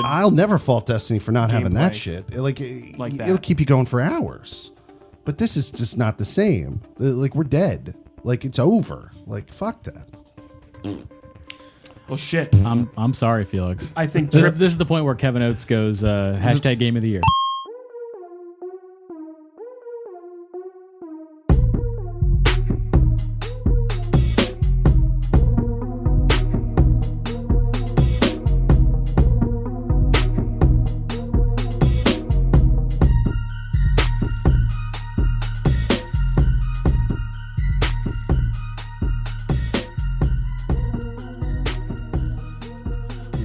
I'll never fault Destiny for not having that gameplay shit. like that. It'll keep you going for hours. But this is just not the same. Like, we're dead. Like, it's over. Like, fuck that. Well, shit. I'm sorry, Felix. I think This is the point where Kevin Oates goes hashtag Game of the Year.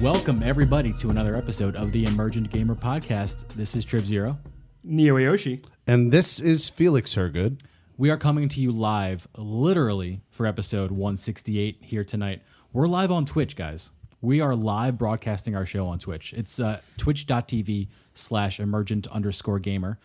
Welcome, everybody, to another episode of the Emergent Gamer Podcast. This is Trip Zero. Neo Ayoshi. And this is Felix Hergood. We are coming to you live, literally, for episode 168 here tonight. We're live on Twitch, guys. We are live broadcasting our show on Twitch. It's twitch.tv/emergent_gamer.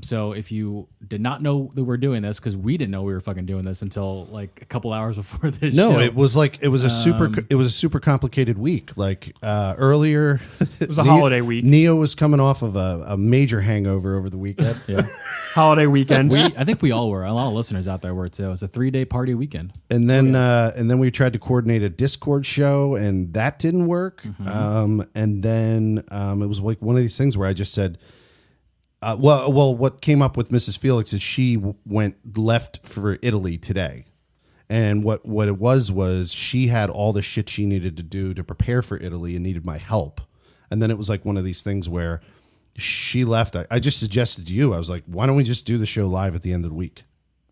So if you did not know that we're doing this, because we didn't know we were fucking doing this until like a couple hours before this show. No, it was a super complicated week. Like earlier, it was a holiday week. Neo was coming off of a major hangover over the weekend. Yeah. Holiday weekend. I think we all were. A lot of listeners out there were too. It was a 3-day party weekend. And then we tried to coordinate a Discord show, and that didn't work. Mm-hmm. And then it was like one of these things where I just said, what came up with Mrs. Felix is she left for Italy today. And what it was she had all the shit she needed to do to prepare for Italy and needed my help. And then it was like one of these things where she left. I just suggested to you, I was like, why don't we just do the show live at the end of the week?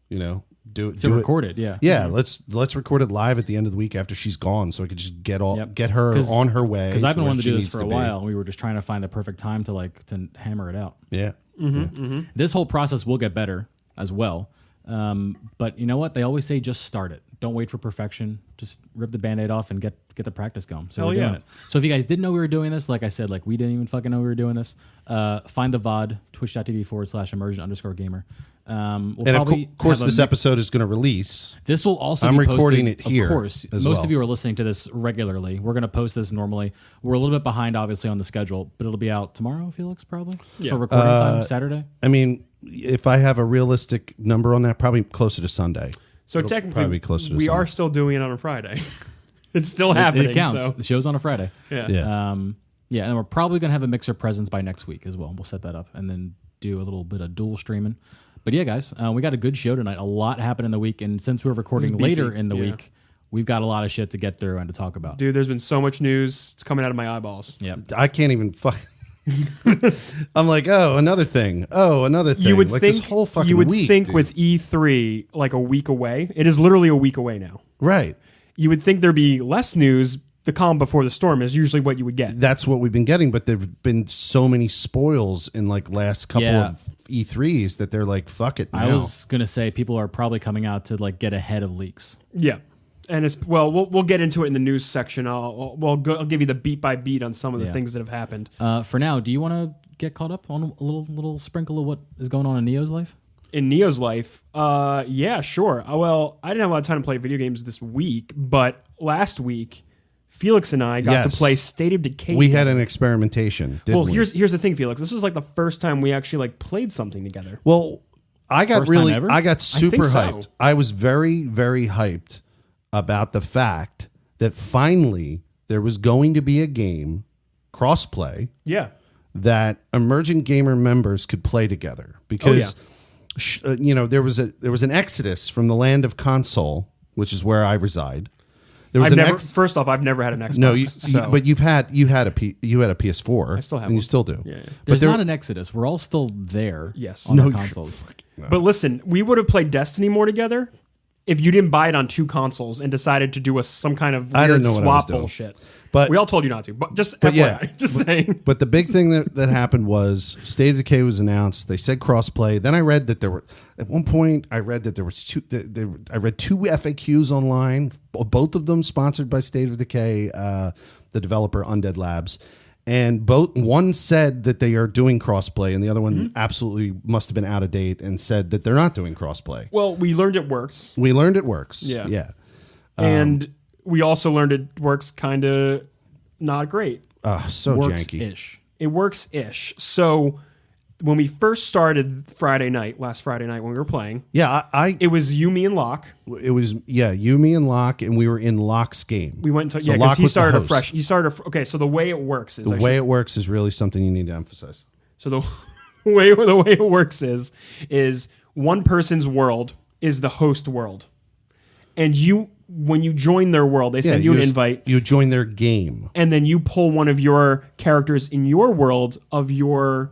You know, record it. Yeah. Yeah. Mm-hmm. Let's record it live at the end of the week after she's gone, so I could just get her on her way. Because I've been wanting to do this for a while. We were just trying to find the perfect time to hammer it out. Yeah. Mm-hmm, Yeah. Mm-hmm. This whole process will get better as well. But you know what? They always say just start it. Don't wait for perfection. Just rip the Band-Aid off and get the practice going. So we're doing it. So if you guys didn't know we were doing this, like I said, like we didn't even fucking know we were doing this, find the VOD, twitch.tv/emergent_gamer. And of course, this episode is going to release. This will also I'm be posted, recording it here. Of course, most of you are listening to this regularly. We're going to post this normally. We're a little bit behind, obviously, on the schedule, but it'll be out tomorrow, Felix, probably? Yeah. For recording time, Saturday? I mean, if I have a realistic number on that, probably clocer to Sunday. So technically, probably closer to we Sunday. are still doing it on a Friday. It's still happening. It counts. So. The show's on a Friday. Yeah. And we're probably going to have a mixer presence by next week as well. We'll set that up and then do a little bit of dual streaming. But yeah, guys, we got a good show tonight. A lot happened in the week. And since we're recording later in the week, we've got a lot of shit to get through and to talk about. Dude, there's been so much news. It's coming out of my eyeballs. Yeah. I can't even I'm like, another thing. You would like think this whole fucking you would week, think dude. with E3 like a week away. It is literally a week away now. Right. You would think there'd be less news. The calm before the storm is usually what you would get. That's what we've been getting, but there've been so many spoils in like last couple of E3s that they're like, fuck it now. I was going to say people are probably coming out to like get ahead of leaks. Yeah. And we'll get into it in the news section. I'll give you the beat by beat on some of the things that have happened. For now, do you want to get caught up on a little sprinkle of what is going on in Neo's life? In Neo's life, yeah, sure. Well, I didn't have a lot of time to play video games this week, but last week, Felix and I got to play State of Decay. We had an experimentation. Didn't we? Here's the thing, Felix. This was like the first time we actually like played something together. Well, I got super so. hyped. I was very, very hyped about the fact that finally there was going to be a game, crossplay, that Emergent Gamer members could play together. Because there was an exodus from the land of console, which is where I reside. First off, I've never had an Xbox. No, but you had a PS4. I still have and one. You still do. Yeah. There's not an exodus. We're all still there. Yes. On our consoles. No. But listen, we would have played Destiny more together if you didn't buy it on two consoles and decided to do some kind of weird swap bullshit. But we all told you not to. But FYI, just saying. But the big thing that happened was State of Decay was announced. They said crossplay. Then I read that there were at one point I read that there was I read two FAQs online, both of them sponsored by State of Decay, the developer Undead Labs. And one said that they are doing crossplay, and the other one absolutely must have been out of date and said that they're not doing crossplay. Well, we learned it works. We learned it works. Yeah. Yeah. And we also learned it works kind of not great. So Works janky. ish. It works ish. So when we first started last Friday night when we were playing, Yeah, it was you, me, and Locke. it was you, me, and Locke, and we were in Locke's game. We went into So because Locke he was the started host. fresh. He started okay. So the way it works is The way it works is really something you need to emphasize. so the way it works is one person's world is the host world, and when you join their world, they send you an invite. You join their game. And then you pull one of your characters in your world of your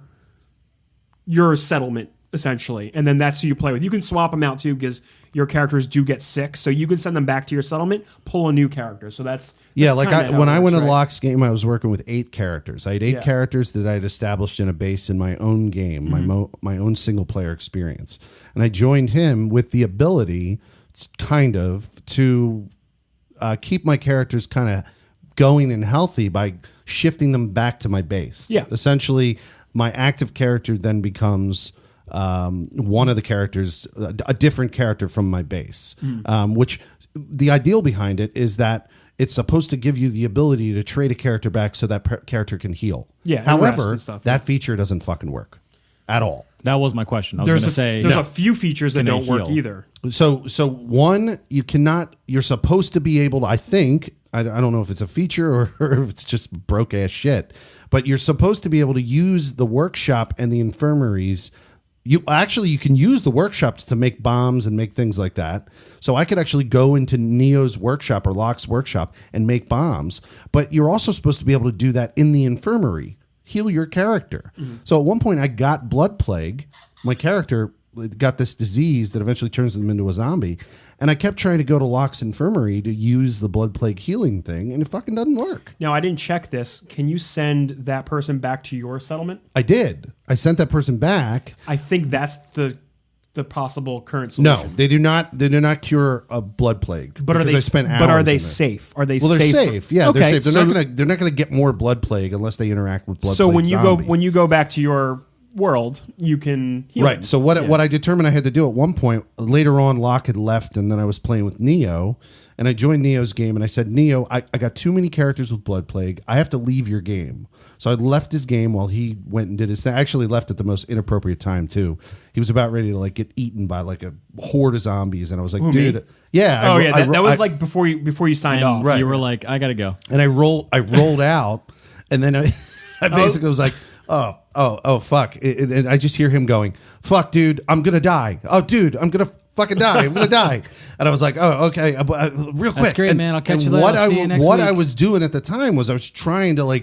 settlement, essentially. And then that's who you play with. You can swap them out, too, because your characters do get sick. So you can send them back to your settlement, pull a new character. So that's Like kinda when how it I went works, to right? Locke's game, I was working with 8 characters. I had 8 Yeah. characters that I had established in a base in my own game, my own single-player experience. And I joined him with the ability, kind of, to keep my characters kind of going and healthy by shifting them back to my base. Yeah. Essentially, my active character then becomes one of the characters, a different character from my base, which the ideal behind it is that it's supposed to give you the ability to trade a character back so that character can heal. Yeah, and rest However, and stuff. that feature doesn't fucking work at all. That was my question. I was going to say there's a few features that Can they don't work heal? either. So one, you cannot. You're supposed to be able to. I think I don't know if it's a feature or if it's just broke ass shit. But you're supposed to be able to use the workshop and the infirmaries. You can use the workshops to make bombs and make things like that. So I could actually go into Neo's workshop or Locke's workshop and make bombs. But you're also supposed to be able to do that in the infirmary. Heal your character. So at one point I got blood plague. My character got this disease that eventually turns them into a zombie. And I kept trying to go to Locke's infirmary to use the blood plague healing thing, and it fucking doesn't work. Now, I didn't check this. Can you send that person back to your settlement? I did. I sent that person back. I think that's the possible current solution. No, they do not. They do not cure a blood plague. But are because they? I spent But are hours they in it. safe? Are they Well, they're safe? safe. Yeah, Okay, they're safe. They're so- not gonna. They're not gonna get more blood plague unless they interact with blood. So plague when you zombies. go back to your world, you can heal Right. them. So what I determined I had to do at one point later on, Locke had left, and then I was playing with Neo, and I joined Neo's game, and I said, Neo, I got too many characters with blood plague. I have to leave your game. So I left his game while he went and did his thing. I actually left at the most inappropriate time too. He was about ready to get eaten by a horde of zombies, and I was like, dude, me? yeah. Oh yeah, that was before you signed off. you were like, I got to go. And I rolled out, and then I basically was like, oh, fuck. And I just hear him going, fuck, dude, I'm going to die. Oh, dude, I'm going to fucking die. I'm going to die. And I was like, oh, okay, real quick. That's great, man. I'll catch you and later. I'll see you next what week. I was doing at the time was I was trying to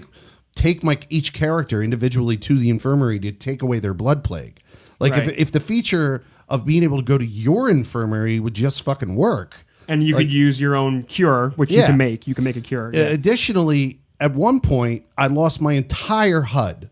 take each character individually to the infirmary to take away their blood plague. Right. if the feature of being able to go to your infirmary would just fucking work. And you could use your own cure, which you Yeah. can make. You can make a cure. Yeah. Additionally, at one point, I lost my entire HUD.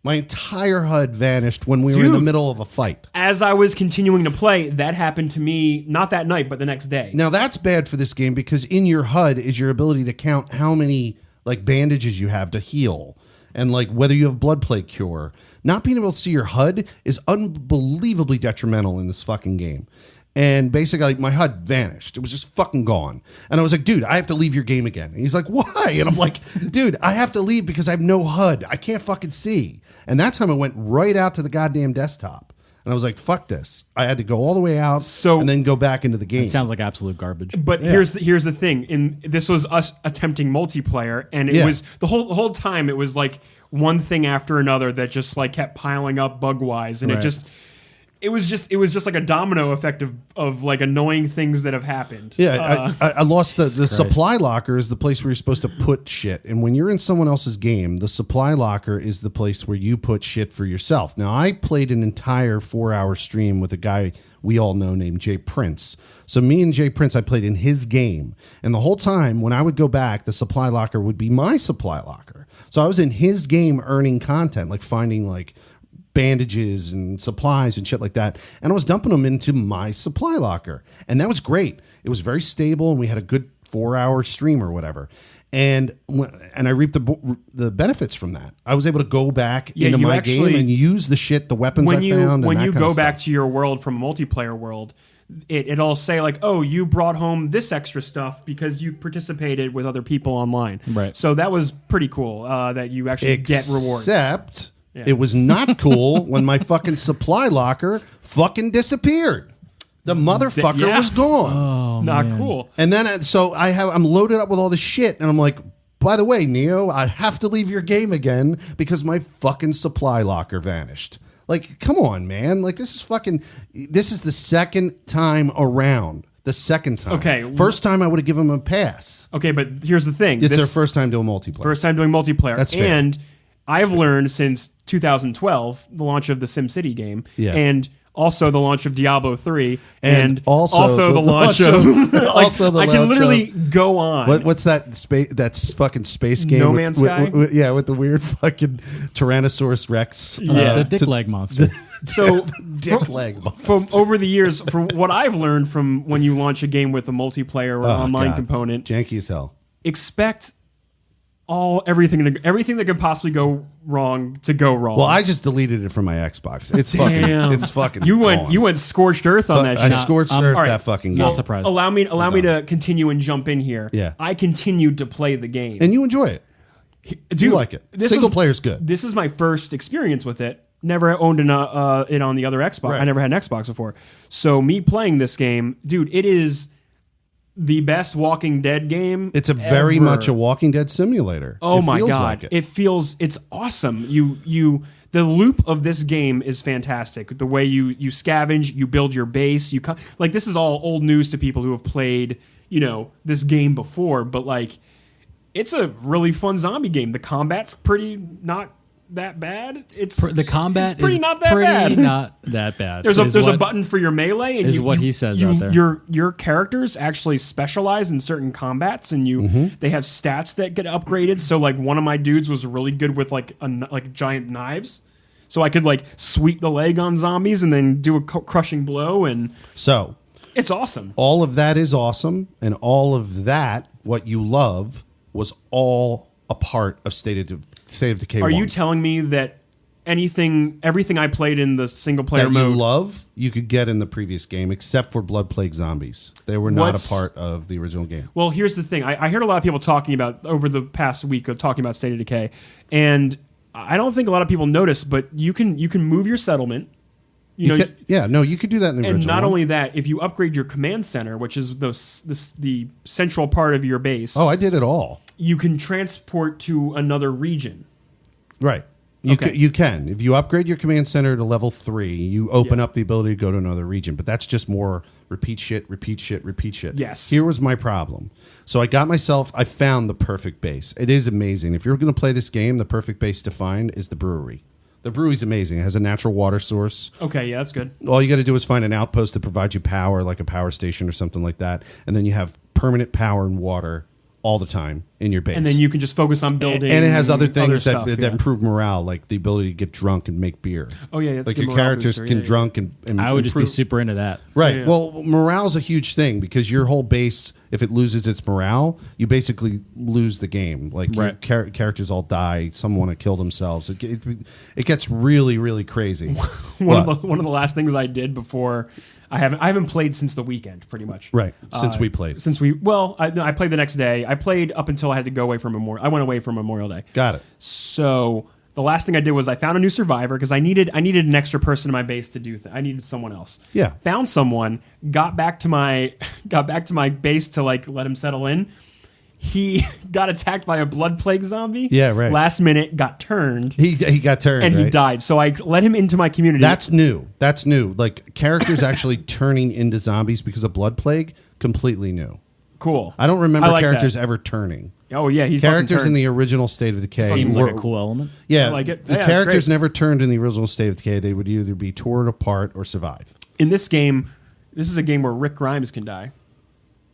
My entire HUD vanished when we were in the Dude. middle of a fight. As I was continuing to play, that happened to me not that night, but the next day. Now, that's bad for this game because in your HUD is your ability to count how many bandages you have to heal and whether you have blood plague cure. Not being able to see your HUD is unbelievably detrimental in this fucking game. And basically, my HUD vanished. It was just fucking gone. And I was like, dude, I have to leave your game again. And he's like, why? And I'm like, dude, I have to leave because I have no HUD. I can't fucking see. And that time I went right out to the goddamn desktop. And I was like, fuck this. I had to go all the way out and then go back into the game. It sounds like absolute garbage. But here's the thing. This was us attempting multiplayer, and it was the whole time. It was one thing after another that just kept piling up bug wise, and Right. it was just like a domino effect of annoying things that have happened. Yeah, I lost the supply locker is the place where you're supposed to put shit. And when you're in someone else's game, the supply locker is the place where you put shit for yourself. Now, I played an entire 4-hour stream with a guy we all know named Jay Prince. So me and Jay Prince, I played in his game. And the whole time when I would go back, the supply locker would be my supply locker. So I was in his game earning content, finding bandages and supplies and shit like that, and I was dumping them into my supply locker, and that was great. It was very stable, and we had a good 4-hour stream or whatever, and I reaped the benefits from that. I was able to go back into my game and use the weapons I found. When and you that go kind of back stuff. to your world from a multiplayer world, it'll say like, oh, you brought home this extra stuff because you participated with other people online. Right. So that was pretty cool that you actually get rewards. Except it was not cool when my fucking supply locker fucking disappeared. The motherfucker was gone. Oh, Not man. cool. And then I'm loaded up with all this shit, and I'm like, by the way, Neo, I have to leave your game again because my fucking supply locker vanished. Like, come on, man. Like, this is the second time around. The second time. Okay. First time I would have given him a pass. Okay, but here's the thing. It's their first time doing multiplayer. First time doing multiplayer. That's fair. And I've learned since 2012, the launch of the SimCity game, and also the launch of Diablo 3, and also the launch of I can literally go on. What's that space? That's fucking space game. No Man's Sky? With the weird fucking Tyrannosaurus Rex. The dick leg monster. So dick leg monster. From over the years, from what I've learned from when you launch a game with a multiplayer or online component, janky as hell. Expect everything that could possibly go wrong to go wrong. Well, I just deleted it from my Xbox. It's fucking. You gone. went scorched earth on that I shit. scorched earth that fucking game. Not surprised. Allow me to continue and jump in here. Yeah. I continued to play the game. And you enjoy it. Dude, you like it. Single player's good. This is my first experience with it. Never owned it on the other Xbox. Right. I never had an Xbox before. So me playing this game, dude, it is the best Walking Dead game. It's very ever. much a Walking Dead simulator. Oh my feels god! like It's awesome. The loop of this game is fantastic. The way you scavenge, you build your base. Like this is all old news to people who have played this game before, but like it's a really fun zombie game. The combat's pretty not that bad. The combat it's pretty is not that pretty bad. not that bad. There's a button for your melee, and he says out there. Your characters actually specialize in certain combats, and they have stats that get upgraded. So like one of my dudes was really good with like giant knives, so I could like sweep the leg on zombies and then do a crushing blow, and so it's awesome. All of that is awesome, and all of that, what you love, was all a part of State of Decay. Are you telling me that everything I played in the single player that mode you love, you could get in the previous game, except for Blood Plague Zombies? They were not a part of the original game. Well, here's the thing. I heard a lot of people talking about over the past week talking about State of Decay, and I don't think a lot of people noticed, but you can move your settlement. You could do that in the original. And not only that, if you upgrade your command center, which is the central part of your base. Oh, I did it all. You can transport to another region. Right. You can. If you upgrade your command center to level 3, you open up the ability to go to another region. But that's just more repeat shit. Yes. Here was my problem. So I found the perfect base. It is amazing. If you're going to play this game, the perfect base to find is the brewery. The brewery's amazing. It has a natural water source. Okay, yeah, that's good. All you got to do is find an outpost that provides you power, like a power station or something like that. And then you have permanent power and water all the time in your base. And then you can just focus on building. And it has other things stuff, that improve morale, like the ability to get drunk and make beer. Oh, yeah, that's like a good your morale characters booster, can drunk and I would just be improve. super into that. Right. Yeah. Well, morale's a huge thing because your whole base, if it loses its morale, you basically lose the game. Like your characters all die. Some want to kill themselves. It gets really, really crazy. One of the last things I did before I haven't played since the weekend, pretty much. Right. Since we played. I played the next day. I played up until I had to go away from Memorial. I went away from Memorial Day. Got it. So the last thing I did was I found a new survivor because I needed an extra person in my base to do things. I needed someone else. Yeah. Found someone. Got back to my base to like let him settle in. He got attacked by a blood plague zombie. Yeah, right. Last minute, got turned. He got turned, and he died. So I let him into my community. That's new. Like characters actually turning into zombies because of blood plague, completely new. Cool. I don't remember like characters that. ever turning. Oh yeah, he's characters in the original State of Decay Seems like a cool element. Yeah, I like it. The Yeah, characters it's great. never turned in the original State of Decay. They would either be torn apart or survive. In this game, this is a game where Rick Grimes can die.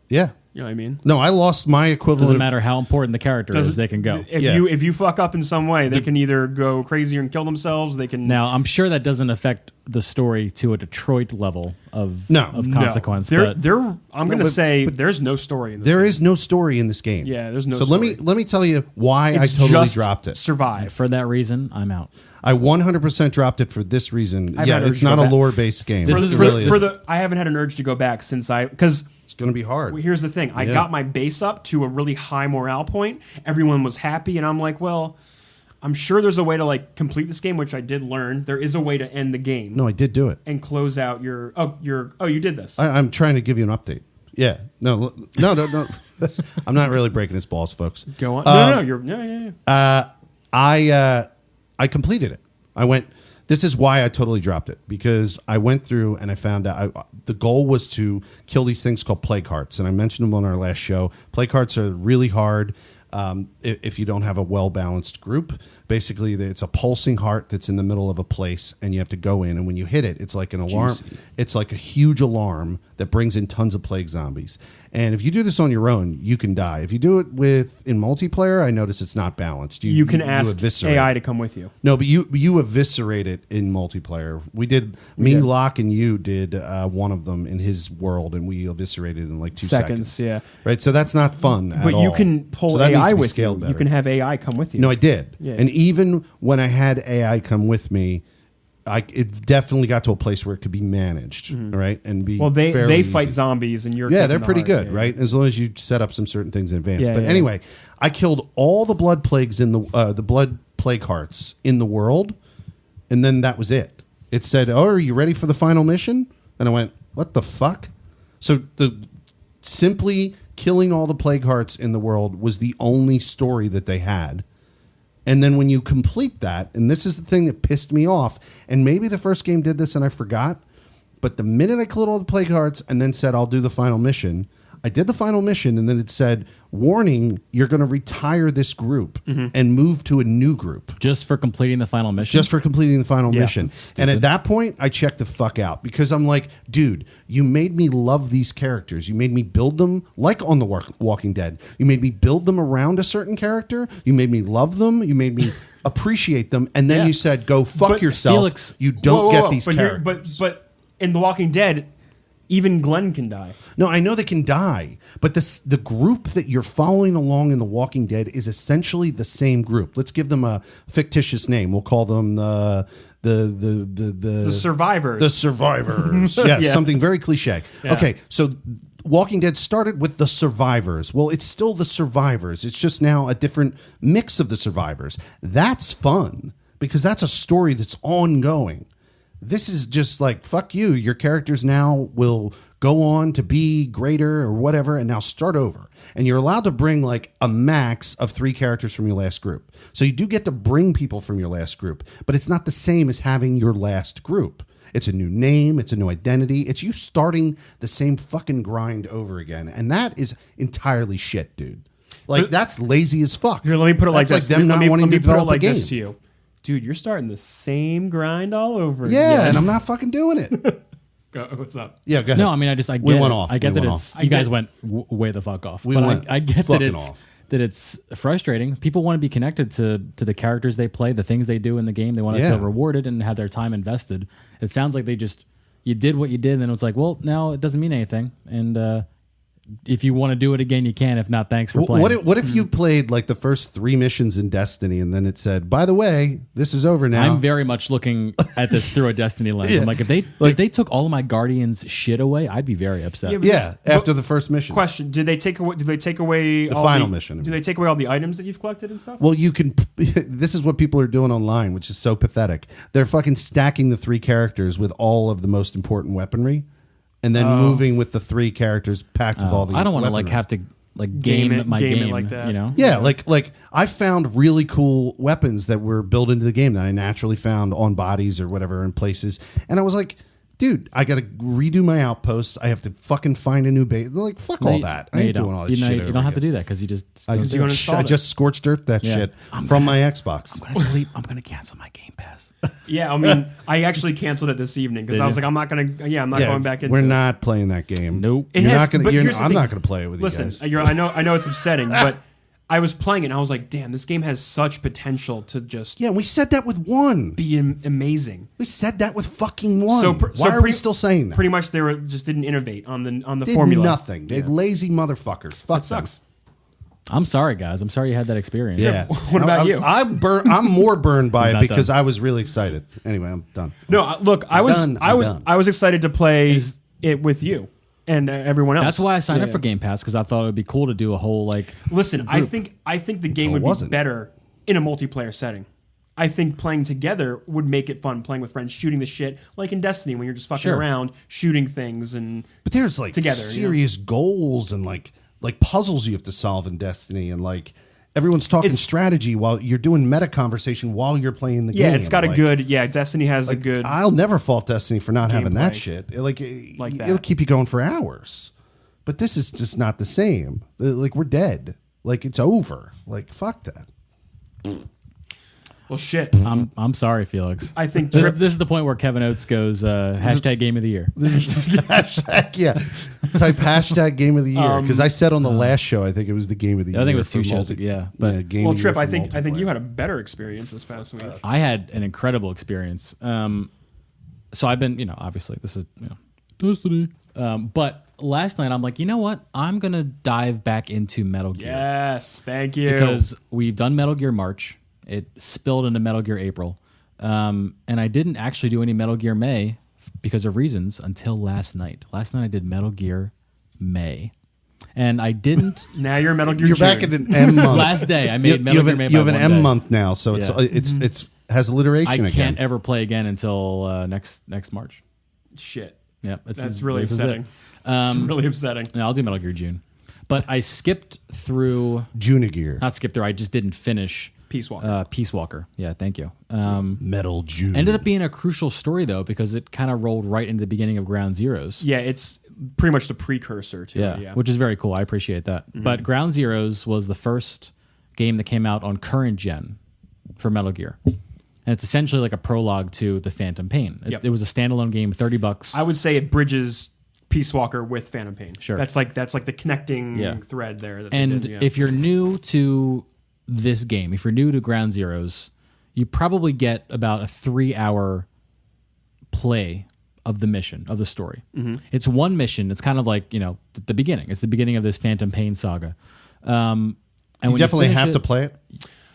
Yeah. You know what I mean? No, I lost my equivalent. Doesn't matter how important the character is, they can go. If you fuck up in some way, they can either go crazy and kill themselves. They can. Now, I'm sure that doesn't affect the story to a Detroit level of No. of consequence. No. but I'm going to say there's no story in this. There is no story in this game. Yeah, there's no So story. let me tell you why It's I totally just dropped it. Survive. for that reason, I'm out. I 100% dropped it for this reason. I've Yeah, had urge it's to not go a back. lore-based game. This It is really is. I haven't had an urge to go back since because It's going to be hard. here's the thing. I got my base up to a really high morale point. Everyone was happy, and I'm like, well, I'm sure there's a way to like complete this game, which I did learn. There is a way to end the game. No, I did do it. And close out your you did this. I'm trying to give you an update. Yeah. No. I'm not really breaking his balls, folks. Go on. No, you're yeah. I completed it. I went. This is why I totally dropped it, because I went through and I found out the goal was to kill these things called plague hearts, and I mentioned them on our last show. Plague hearts are really hard if you don't have a well-balanced group. Basically, it's a pulsing heart that's in the middle of a place, and you have to go in, and when you hit it, it's like an alarm. Juicy. It's like a huge alarm that brings in tons of plague zombies. And if you do this on your own, you can die. If you do it in multiplayer, I notice it's not balanced. You can ask eviscerate. AI to come with you. No, but you eviscerate it in multiplayer. We did. Locke, and you did one of them in his world, and we eviscerated in like 2 seconds. Yeah. Right. So that's not fun. But at you all. can pull So that needs AI to be with you. scaled You better. can have AI come with you. No, I did. Yeah. And even when I had AI come with me, it definitely got to a place where it could be managed, right? And be Well, they fairly fight easy. zombies, and you're Yeah, kicking they're the pretty heart. good, Yeah. right? As long as you set up some certain things in advance. Yeah, But yeah. anyway, I killed all the blood plagues in the blood plague hearts in the world, and then that was it. It said, "Oh, are you ready for the final mission?" And I went, "What the fuck?" So simply killing all the plague hearts in the world was the only story that they had. And then when you complete that, and this is the thing that pissed me off, and maybe the first game did this and I forgot, but the minute I killed all the plague hearts and then said, I'll do the final mission, I did the final mission, and then it said, warning, you're going to retire this group and move to a new group. Just for completing the final mission. Just for completing the final mission. that's And at stupid. that point, I checked the fuck out, because I'm like, dude, you made me love these characters. You made me build them like on The Walking Dead. You made me build them around a certain character. You made me love them. You made me appreciate them. And then Yeah. you said, go fuck But yourself. Felix- You don't Whoa, get whoa. these but characters. But in The Walking Dead, even Glenn can die. No, I know they can die, but the group that you're following along in The Walking Dead is essentially the same group. Let's give them a fictitious name. We'll call them the Survivors. The survivors. Yeah, Yeah. something very cliche. Yeah. Okay, so Walking Dead started with the survivors. Well, it's still the survivors. It's just now a different mix of the survivors. That's fun, because that's a story that's ongoing. This is just like, fuck you. Your characters now will go on to be greater or whatever, and now start over. And you're allowed to bring like a max of 3 characters from your last group. So you do get to bring people from your last group, but it's not the same as having your last group. It's a new name. It's a new identity. It's you starting the same fucking grind over again. And that is entirely shit, dude. Like, But- that's lazy as fuck. Here, let me put it like That's this. like them let not me, wanting let me to put it develop like a game. this to you. Dude, you're starting the same grind all over Yeah, again. and I'm not fucking doing it. What's up? Yeah, go ahead. No, I mean, I get We went it. off. I get We that went it's off. you guys went way the fuck off. We But went I get that fucking it's off. that it's frustrating. People want to be connected to the characters they play, the things they do in the game. They want to Yeah. feel rewarded and have their time invested. It sounds like you did what you did, and then it's like, well, now it doesn't mean anything. And if you want to do it again, you can. If not, thanks for playing. What if you played like the first 3 missions in Destiny, and then it said, by the way, this is over now? I'm very much looking at this through a Destiny lens. Yeah. I'm like, if they took all of my Guardians shit away, I'd be very upset. Yeah, but yeah, after the first mission. Question: Did they take away? The final mission, I Do mean. they take away all the items that you've collected and stuff? Well, you can. This is what people are doing online, which is so pathetic. They're fucking stacking the 3 characters with all of the most important weaponry, and then moving with the 3 characters packed with all the. I don't want to weaponry. have to game my game like that. You know? Yeah, like I found really cool weapons that were built into the game that I naturally found on bodies or whatever in places, and I was like, dude, I got to redo my outposts. I have to fucking find a new base. They're like, fuck all that. I ain't doing all this shit. You don't have to do that because you just. I don't do it. uninstalled I it. just scorched earth that Yeah. shit from my Xbox. I'm gonna cancel my Game Pass. Yeah, I mean, I actually canceled it this evening because Did I was you? like, I'm not gonna. Yeah, I'm not going back into. we're it. not playing that game. Nope. It You're has- not gonna. but You're, here's the I'm thing. not gonna play it with Listen, you guys. I know it's upsetting, but I was playing it and I was like, damn, this game has such potential to just Yeah, we said that with 1. be amazing. We said that with fucking 1. So Why are we still saying that? Pretty much they just didn't innovate on the Did formula. nothing. They're lazy motherfuckers. Fuck That sucks. I'm sorry, guys. I'm sorry you had that experience. Yeah. What about you? I'm more burned by it not because done. I was really excited. Anyway, I'm done. No, look, I done. was excited to play it with you and everyone else. That's why I signed up for Game Pass, because I thought it would be cool to do a whole like. Listen, I think the game would be better in a multiplayer setting. I think playing together would make it fun. Playing with friends, shooting the shit, like in Destiny, when you're just fucking around, shooting things and. But there's like together, serious goals and like puzzles you have to solve in Destiny, and like everyone's talking strategy while you're doing meta conversation while you're playing the game. Yeah, it's got a good. Yeah, Destiny has a good. I'll never fault Destiny for not having that gameplay. shit. Like it'll that. keep you going for hours. But this is just not the same. Like we're dead. Like it's over. Like fuck that. Well, shit. I'm sorry, Felix. I think This is the point where Kevin Oates goes hashtag Game of the Year. Hashtag, yeah. Type hashtag game of the year. Because I said on the last show, I think it was the game of the year. I think it was for 2 shows. Yeah, but game well, of the year Trip. I for think you multiplayer. had a better experience this past week. I had an incredible experience. So I've been, obviously this is, Destiny. But last night I'm like, you know what? I'm gonna dive back into Metal Gear. Yes, thank you. Because we've done Metal Gear March. It spilled into Metal Gear April. And I didn't actually do any Metal Gear May because of reasons until last night. Last night I did Metal Gear May. And I didn't. Now you're a Metal Gear. You're June. back at an M month. Last day I made Metal Gear May. You have by an one M day. month now, so it's has alliteration I again. can't ever play again until next March. Shit. Yeah, That's really this is upsetting. it. It's really upsetting. No, I'll do Metal Gear June. But I skipped through. Junigear. Not skipped through. I just didn't finish. Peace Walker. Peace Walker. Yeah, thank you. Metal June. Ended up being a crucial story though, because it kind of rolled right into the beginning of Ground Zeroes. Yeah, it's pretty much the precursor to it. Yeah. Which is very cool. I appreciate that. But Ground Zeroes was the first game that came out on current gen for Metal Gear. And it's essentially like a prologue to the Phantom Pain. It was a standalone game, $30. I would say it bridges Peace Walker with Phantom Pain. Sure. That's like the connecting thread there. That And they did, if you're new to this game, if you're new to Ground Zeroes, you probably get about a 3-hour play of the mission, of the story. It's one mission. It's kind of like, the beginning. It's the beginning of this Phantom Pain saga. And you when definitely finish have it, to play it.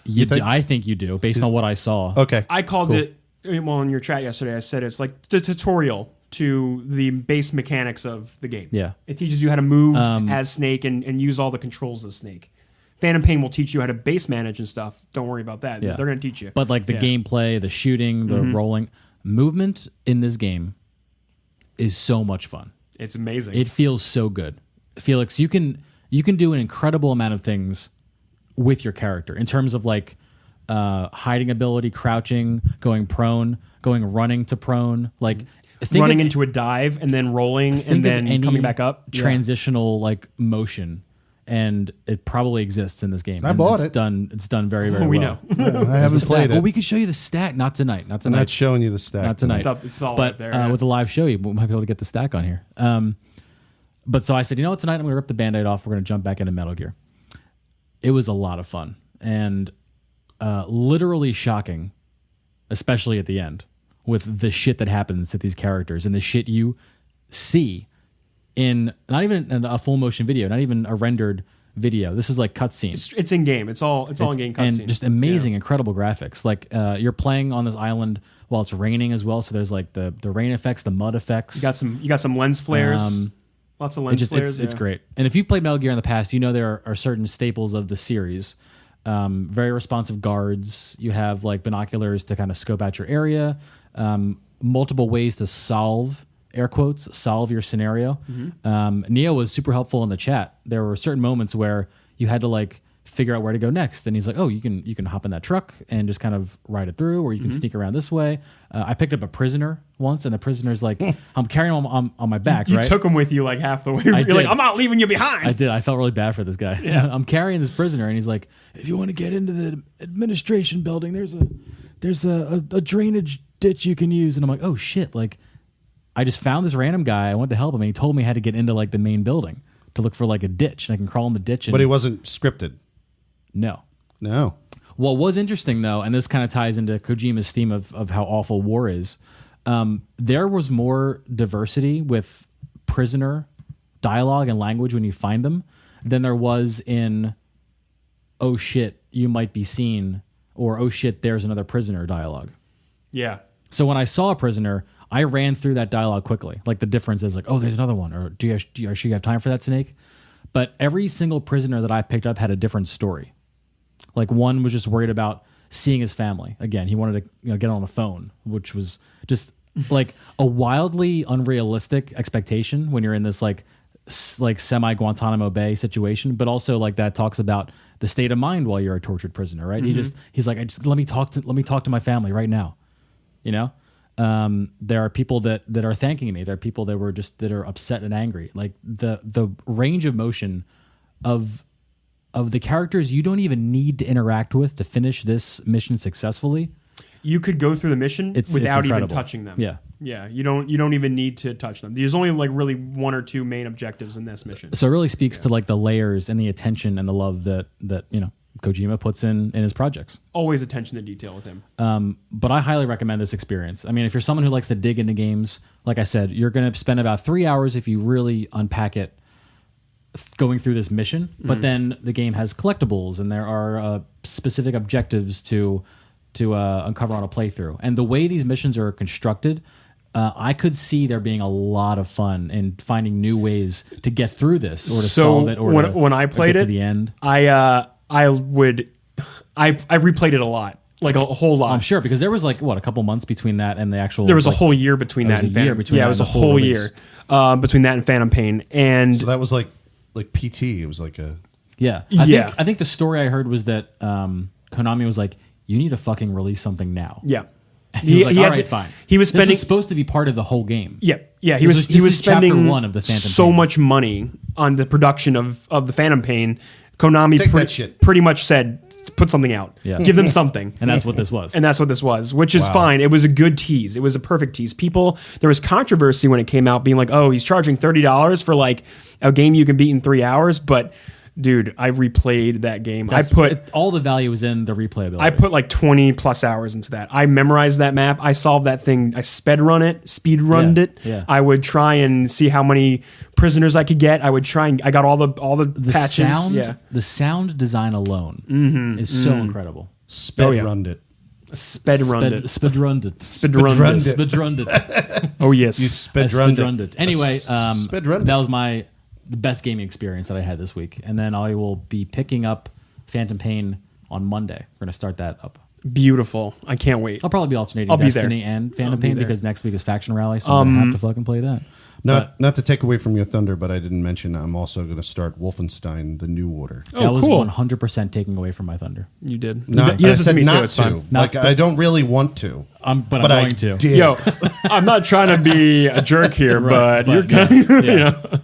You think? I think you do, based on what I saw. Okay. I called it, well, in your chat yesterday, I said it's like the tutorial to the base mechanics of the game. Yeah. It teaches you how to move as Snake and use all the controls as Snake. Phantom Pain will teach you how to base manage and stuff. Don't worry about that. Yeah. They're going to teach you. But like the gameplay, the shooting, the rolling, movement in this game is so much fun. It's amazing. It feels so good. Felix, you can do an incredible amount of things with your character in terms of like hiding ability, crouching, going prone, running to prone, like running into a dive and then rolling and then coming back up. Transitional like motion. And it probably exists in this game. I bought it. It's done very, very We well. know. I haven't played it. Well, we could show you the stack. Not tonight. Not I'm tonight. not showing you the stack. Not tonight. It's all but up there. Yeah. with the live show, you might be able to get the stack on here. But so I said, you know what? Tonight I'm going to rip the Band-Aid off. We're going to jump back into Metal Gear. It was a lot of fun and literally shocking, especially at the end, with the shit that happens to these characters and the shit you see in not even a full motion video, not even a rendered video. This is like cutscenes. It's in game. It's all in game cutscenes. And just amazing, incredible graphics. Like you're playing on this island while it's raining as well. So there's like the rain effects, the mud effects. You got some lens flares. Lots of lens flares. It's great. And if you've played Metal Gear in the past, you know there are certain staples of the series. Very responsive guards. You have like binoculars to kind of scope out your area. Multiple ways to solve, air quotes, solve your scenario. Neo was super helpful in the chat. There were certain moments where you had to like figure out where to go next. And he's like, oh, you can hop in that truck and just kind of ride it through, or you can sneak around this way. I picked up a prisoner once, and the prisoner's like, I'm carrying him on my back, You right? took him with you like half the way. You're did. like, I'm not leaving you behind. I did. I felt really bad for this guy. Yeah. I'm carrying this prisoner, and he's like, if you want to get into the administration building, there's a drainage ditch you can use. And I'm like, oh shit. Like, I just found this random guy. I went to help him, and he told me how to get into like the main building to look for like a ditch, and I can crawl in the ditch. And But he wasn't scripted. No. No. What was interesting, though, and this kind of ties into Kojima's theme of how awful war is, there was more diversity with prisoner dialogue and language when you find them than there was in, oh shit, you might be seen, or oh shit, there's another prisoner dialogue. Yeah. So when I saw a prisoner, I ran through that dialogue quickly. Like the difference is like, oh, there's another one, or do you actually have time for that, Snake? But every single prisoner that I picked up had a different story. Like one was just worried about seeing his family. Again, he wanted to get on the phone, which was just like a wildly unrealistic expectation when you're in this like semi Guantanamo Bay situation. But also like that talks about the state of mind while you're a tortured prisoner, right? Mm-hmm. He's like, let me talk to my family right now. You know, there are people that are thanking me. There are people that are upset and angry. Like the range of motion of the characters you don't even need to interact with to finish this mission successfully. You could go through the mission without even touching them. Yeah. Yeah. You don't even need to touch them. There's only like really one or two main objectives in this mission. So it really speaks to like the layers and the attention and the love that Kojima puts in his projects. Always attention to detail with him. But I highly recommend this experience. I mean, if you're someone who likes to dig into games, like I said, you're going to spend about 3 hours if you really unpack it going through this mission. But then the game has collectibles and there are specific objectives to uncover on a playthrough. And the way these missions are constructed, I could see there being a lot of fun in finding new ways to get through this or to solve it or when I played to it, the end. I replayed it a lot. Like a whole lot. I'm sure, because there was like a couple months between that and the actual. There was a whole year between that and Phantom. Yeah, it was a whole year between that and Phantom Pain. And so that was like PT. It was like a I think the story I heard was that Konami was like, you need to fucking release something now. Yeah. He was like, all right, fine. He was spending. This was supposed to be part of the whole game. Yeah. He was spending chapter 1 of the Phantom so Pain. much money on the production of the Phantom Pain. Konami pretty much said, put something out. Yeah. Give them something. And that's what this was. And that's what this was, which is fine. It was a good tease. It was a perfect tease. There was controversy when it came out being like, oh, he's charging $30 for like a game you can beat in 3 hours. But dude, I replayed that game. All the value was in the replayability. I put like 20 plus hours into that. I memorized that map. I solved that thing. I speedrunned it. Yeah. I would try and see how many prisoners I could get. I got all the patches. The sound design alone is so incredible. Speedrunned it. Speedrunned it. Oh yes, you speedrunned it. Anyway, that was the best gaming experience that I had this week. And then I will be picking up Phantom Pain on Monday. We're going to start that up. Beautiful. I can't wait. I'll probably be alternating Destiny and Phantom Pain because next week is Faction Rally, so I'm going to have to fucking play that. Not to take away from your thunder, but I didn't mention I'm also going to start Wolfenstein: The New Order. That was cool. 100% taking away from my thunder. You did. I said not to. I don't really want to. But I'm going to. Did. Yo, I'm not trying to be a jerk here, but you're kind of, you know.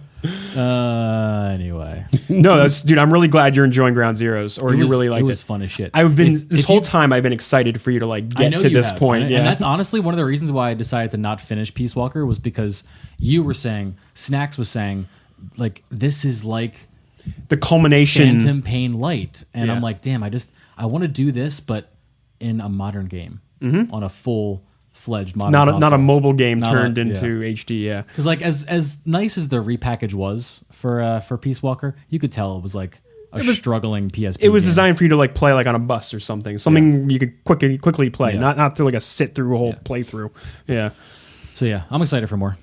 Anyway, no, dude. I'm really glad you're enjoying Ground Zeroes, or you really liked it. It was fun as shit. This whole time I've been excited for you to like get to this point. And that's honestly one of the reasons why I decided to not finish Peace Walker was because you were saying, Snacks was saying, like, this is like the culmination, Phantom Pain light, and I'm like, damn, I want to do this, but in a modern game on a full-fledged modern console. Not a mobile game turned into HD. Yeah, because like as nice as the repackage was for Peace Walker, you could tell it was like struggling PSP. It was game. Designed for you to like play like on a bus or something you could quickly play, not to like a sit through a whole playthrough. Yeah. So yeah, I'm excited for more.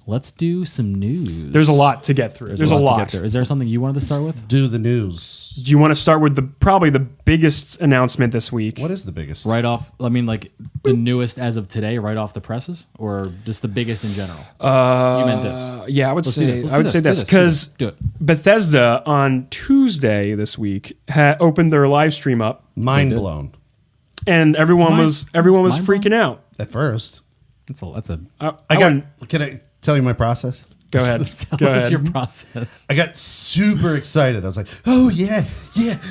Let's do some news. There's a lot to get through. There's a lot. Is there something you wanted to start with? Do the news. Do you want to start with probably the biggest announcement this week? What is the biggest? Right off, I mean, like the newest as of today, right off the presses, or just the biggest in general? You meant this? Yeah, I would say this because Bethesda on Tuesday this week opened their live stream up. Mind blown. And everyone was freaking out at first. That's a. Can I tell you my process? Go ahead. Tell us your process. I got super excited. I was like, oh, yeah.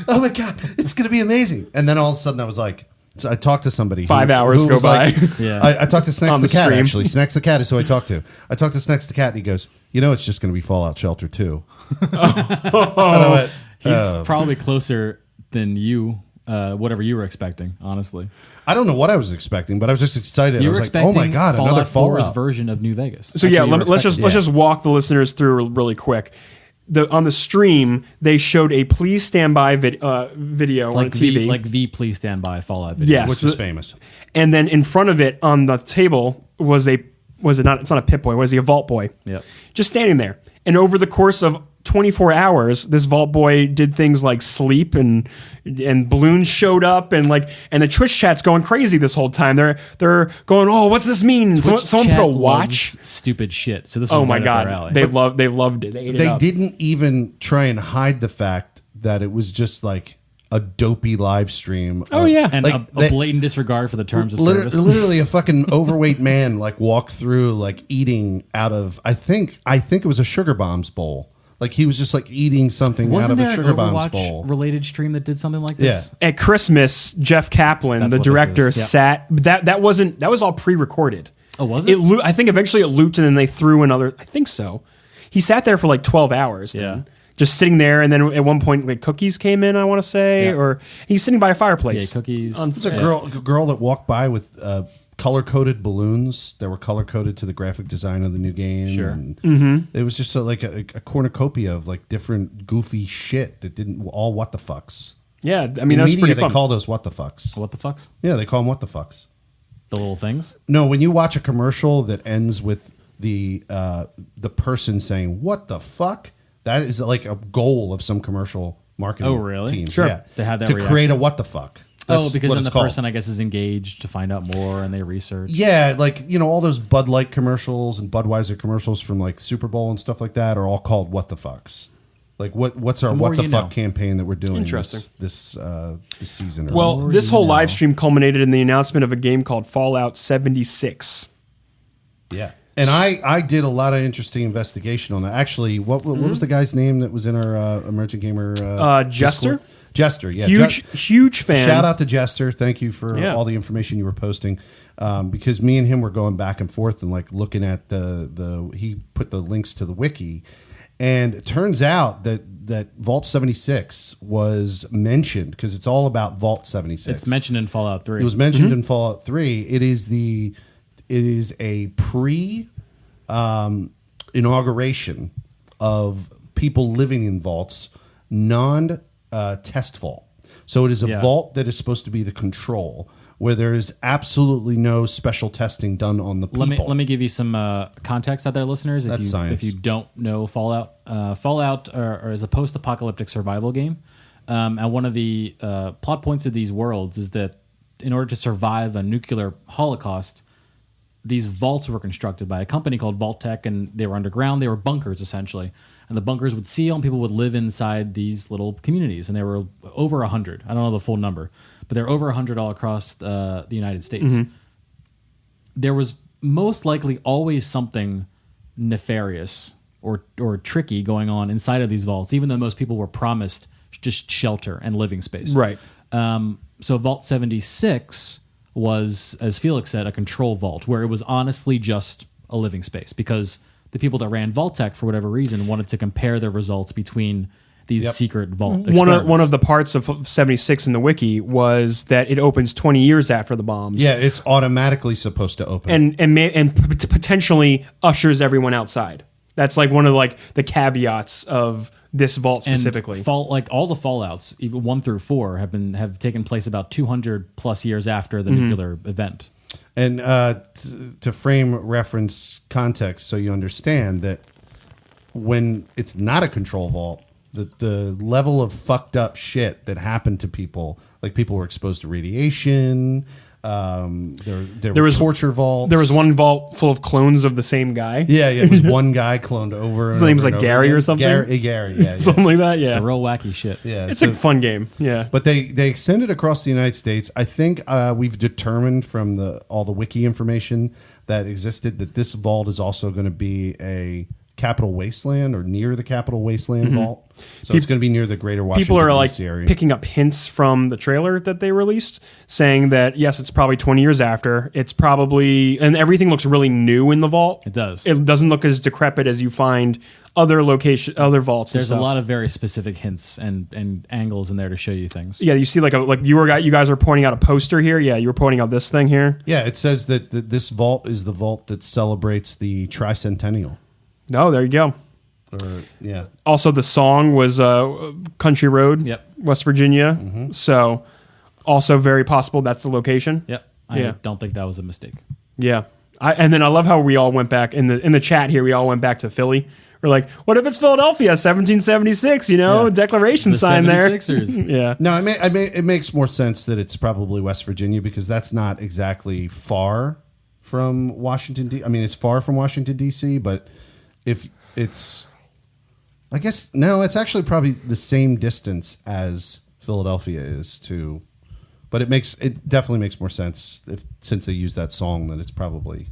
Oh, my God. It's going to be amazing. And then all of a sudden I was like, so I talked to somebody. 5 hours go by. I talked to Snacks the cat, actually. Snacks the cat is who I talked to. I talked to Snacks the cat, and he goes, it's just going to be Fallout Shelter 2. And I went, He's probably closer than you, whatever you were expecting, honestly. I don't know what I was expecting, but I was just excited. You I were was like, expecting "Oh my god, another Fallout 4's Fallout version of New Vegas." So That's yeah, what you were let's just walk the listeners through really quick. On the stream, they showed a "Please Stand By" video on TV, like the Please Stand By Fallout video. Yes. which is famous." and then in front of it on the table was it not? It's not a Pip Boy. Was he a Vault Boy? Yep. Just standing there. And over the course of 24 hours, this Vault Boy did things like sleep and balloons showed up and the Twitch chat's going crazy this whole time. They're going, "Oh, what's this mean?" And someone put a watch. Stupid shit. So this. Oh is my right up their god, alley. they loved it. They ate it They up. didn't even try and hide the fact that it was just like a dopey live stream. Oh yeah, and like a blatant disregard for the terms of service. Literally a fucking overweight man like walked through like eating out of I think it was a Sugar Bombs bowl. Like he was just like eating something Wasn't out of there a an Sugar Bombs bowl. Overwatch related stream that did something like this? Yeah. at Christmas, Jeff Kaplan, That's the what this director, is. Yep. sat. That was all pre-recorded. Oh, was it? I think eventually it looped, and then they threw another. I think so. He sat there for like 12 hours. Then, Yeah. just sitting there, and then at one point, like cookies came in. I want to say, Yeah. or he's sitting by a fireplace. Yeah, cookies. There's a girl that walked by with color-coded balloons that were color-coded to the graphic design of the new game. Sure. And It was just like a cornucopia of like different goofy shit that didn't all what the fucks. Yeah, I mean In that's media, pretty they fun. call those what the fucks. What the fucks? Yeah, they call them what the fucks. The little things? No, when you watch a commercial that ends with the person saying "what the fuck," that is like a goal of some commercial marketing. Oh, really? Teams. Sure. Yeah, They had that to reaction. create a "what the fuck." That's Because what then it's the called. person, I guess, is engaged to find out more and they research. Yeah, like all those Bud Light commercials and Budweiser commercials from like Super Bowl and stuff like that are all called "what the fucks." Like what's our more "what the you fuck" know. campaign that we're doing Interesting. this season? Or Well, More this you whole know. live stream culminated in the announcement of a game called Fallout 76. yeah. And I did a lot of interesting investigation on that. Actually, what was the guy's name that was in our Emergent Gamer Jester? Discord? Jester, yeah. Huge fan. Shout out to Jester. Thank you for Yeah. all the information you were posting. Because me and him were going back and forth and like looking at he put the links to the wiki. And it turns out that Vault 76 was mentioned because it's all about Vault 76. It's mentioned in Fallout 3. It was mentioned in Fallout 3. It is a pre inauguration of people living in vaults, non test vault. So it is a vault that is supposed to be the control, where there is absolutely no special testing done on the people. Let me give you some context out there, listeners. If you don't know Fallout, Fallout is a post-apocalyptic survival game, and one of the plot points of these worlds is that in order to survive a nuclear holocaust, these vaults were constructed by a company called Vault Tech, and they were underground. They were bunkers, essentially. And the bunkers would seal, and people would live inside these little communities. And there were over 100. I don't know the full number, but there were over 100 all across the United States. There was most likely always something nefarious or tricky going on inside of these vaults, even though most people were promised just shelter and living space. Right. So Vault 76 was, as Felix said, a control vault where it was honestly just a living space because the people that ran Vault Tech, for whatever reason, wanted to compare their results between these secret vault experiments. One of the parts of 76 in the wiki was that it opens 20 years after the bombs. Yeah, it's automatically supposed to open. and potentially ushers everyone outside. That's like one of the caveats of this vault specifically. And all the Fallouts, even 1 through 4, have taken place about 200 plus years after the nuclear event. And to frame reference context so you understand that when it's not a control vault, the level of fucked up shit that happened to people, like people were exposed to radiation, there were torture vaults. There was one vault full of clones of the same guy. Yeah, it was one guy cloned over. His name's like Gary or something? Gary, yeah. Something like that, yeah. It's a real wacky shit. Yeah, It's a fun game, yeah. But they extended across the United States. I think we've determined from all the wiki information that existed that this vault is also going to be a Capital Wasteland or near the Capital Wasteland vault. So it's going to be near the Greater Washington People are like DC area. picking up hints from the trailer that they released, saying that yes, it's probably 20 years after. It's probably, and everything looks really new in the vault. It does. It doesn't look as decrepit as you find other vaults. There's and a stuff. lot of very specific hints and angles in there to show you things. Yeah, you see like you guys are pointing out a poster here. Yeah, you were pointing out this thing here. Yeah, it says that this vault is the vault that celebrates the tricentennial. Oh, there you go. Yeah. Also, the song was Country Road, Yep. West Virginia. So, also very possible that's the location. Yep. I Yeah. don't think that was a mistake. Yeah. And then I love how we all went back in the chat here. We all went back to Philly. We're like, what if it's Philadelphia, 1776? Yeah. Declaration The sign there. 76ers. Yeah. No, it makes more sense that it's probably West Virginia because that's not exactly far from Washington, D.C. I mean, it's far from Washington, D.C., but if it's... I guess, no, it's actually probably the same distance as Philadelphia is to... But it definitely makes more sense since they use that song that it's probably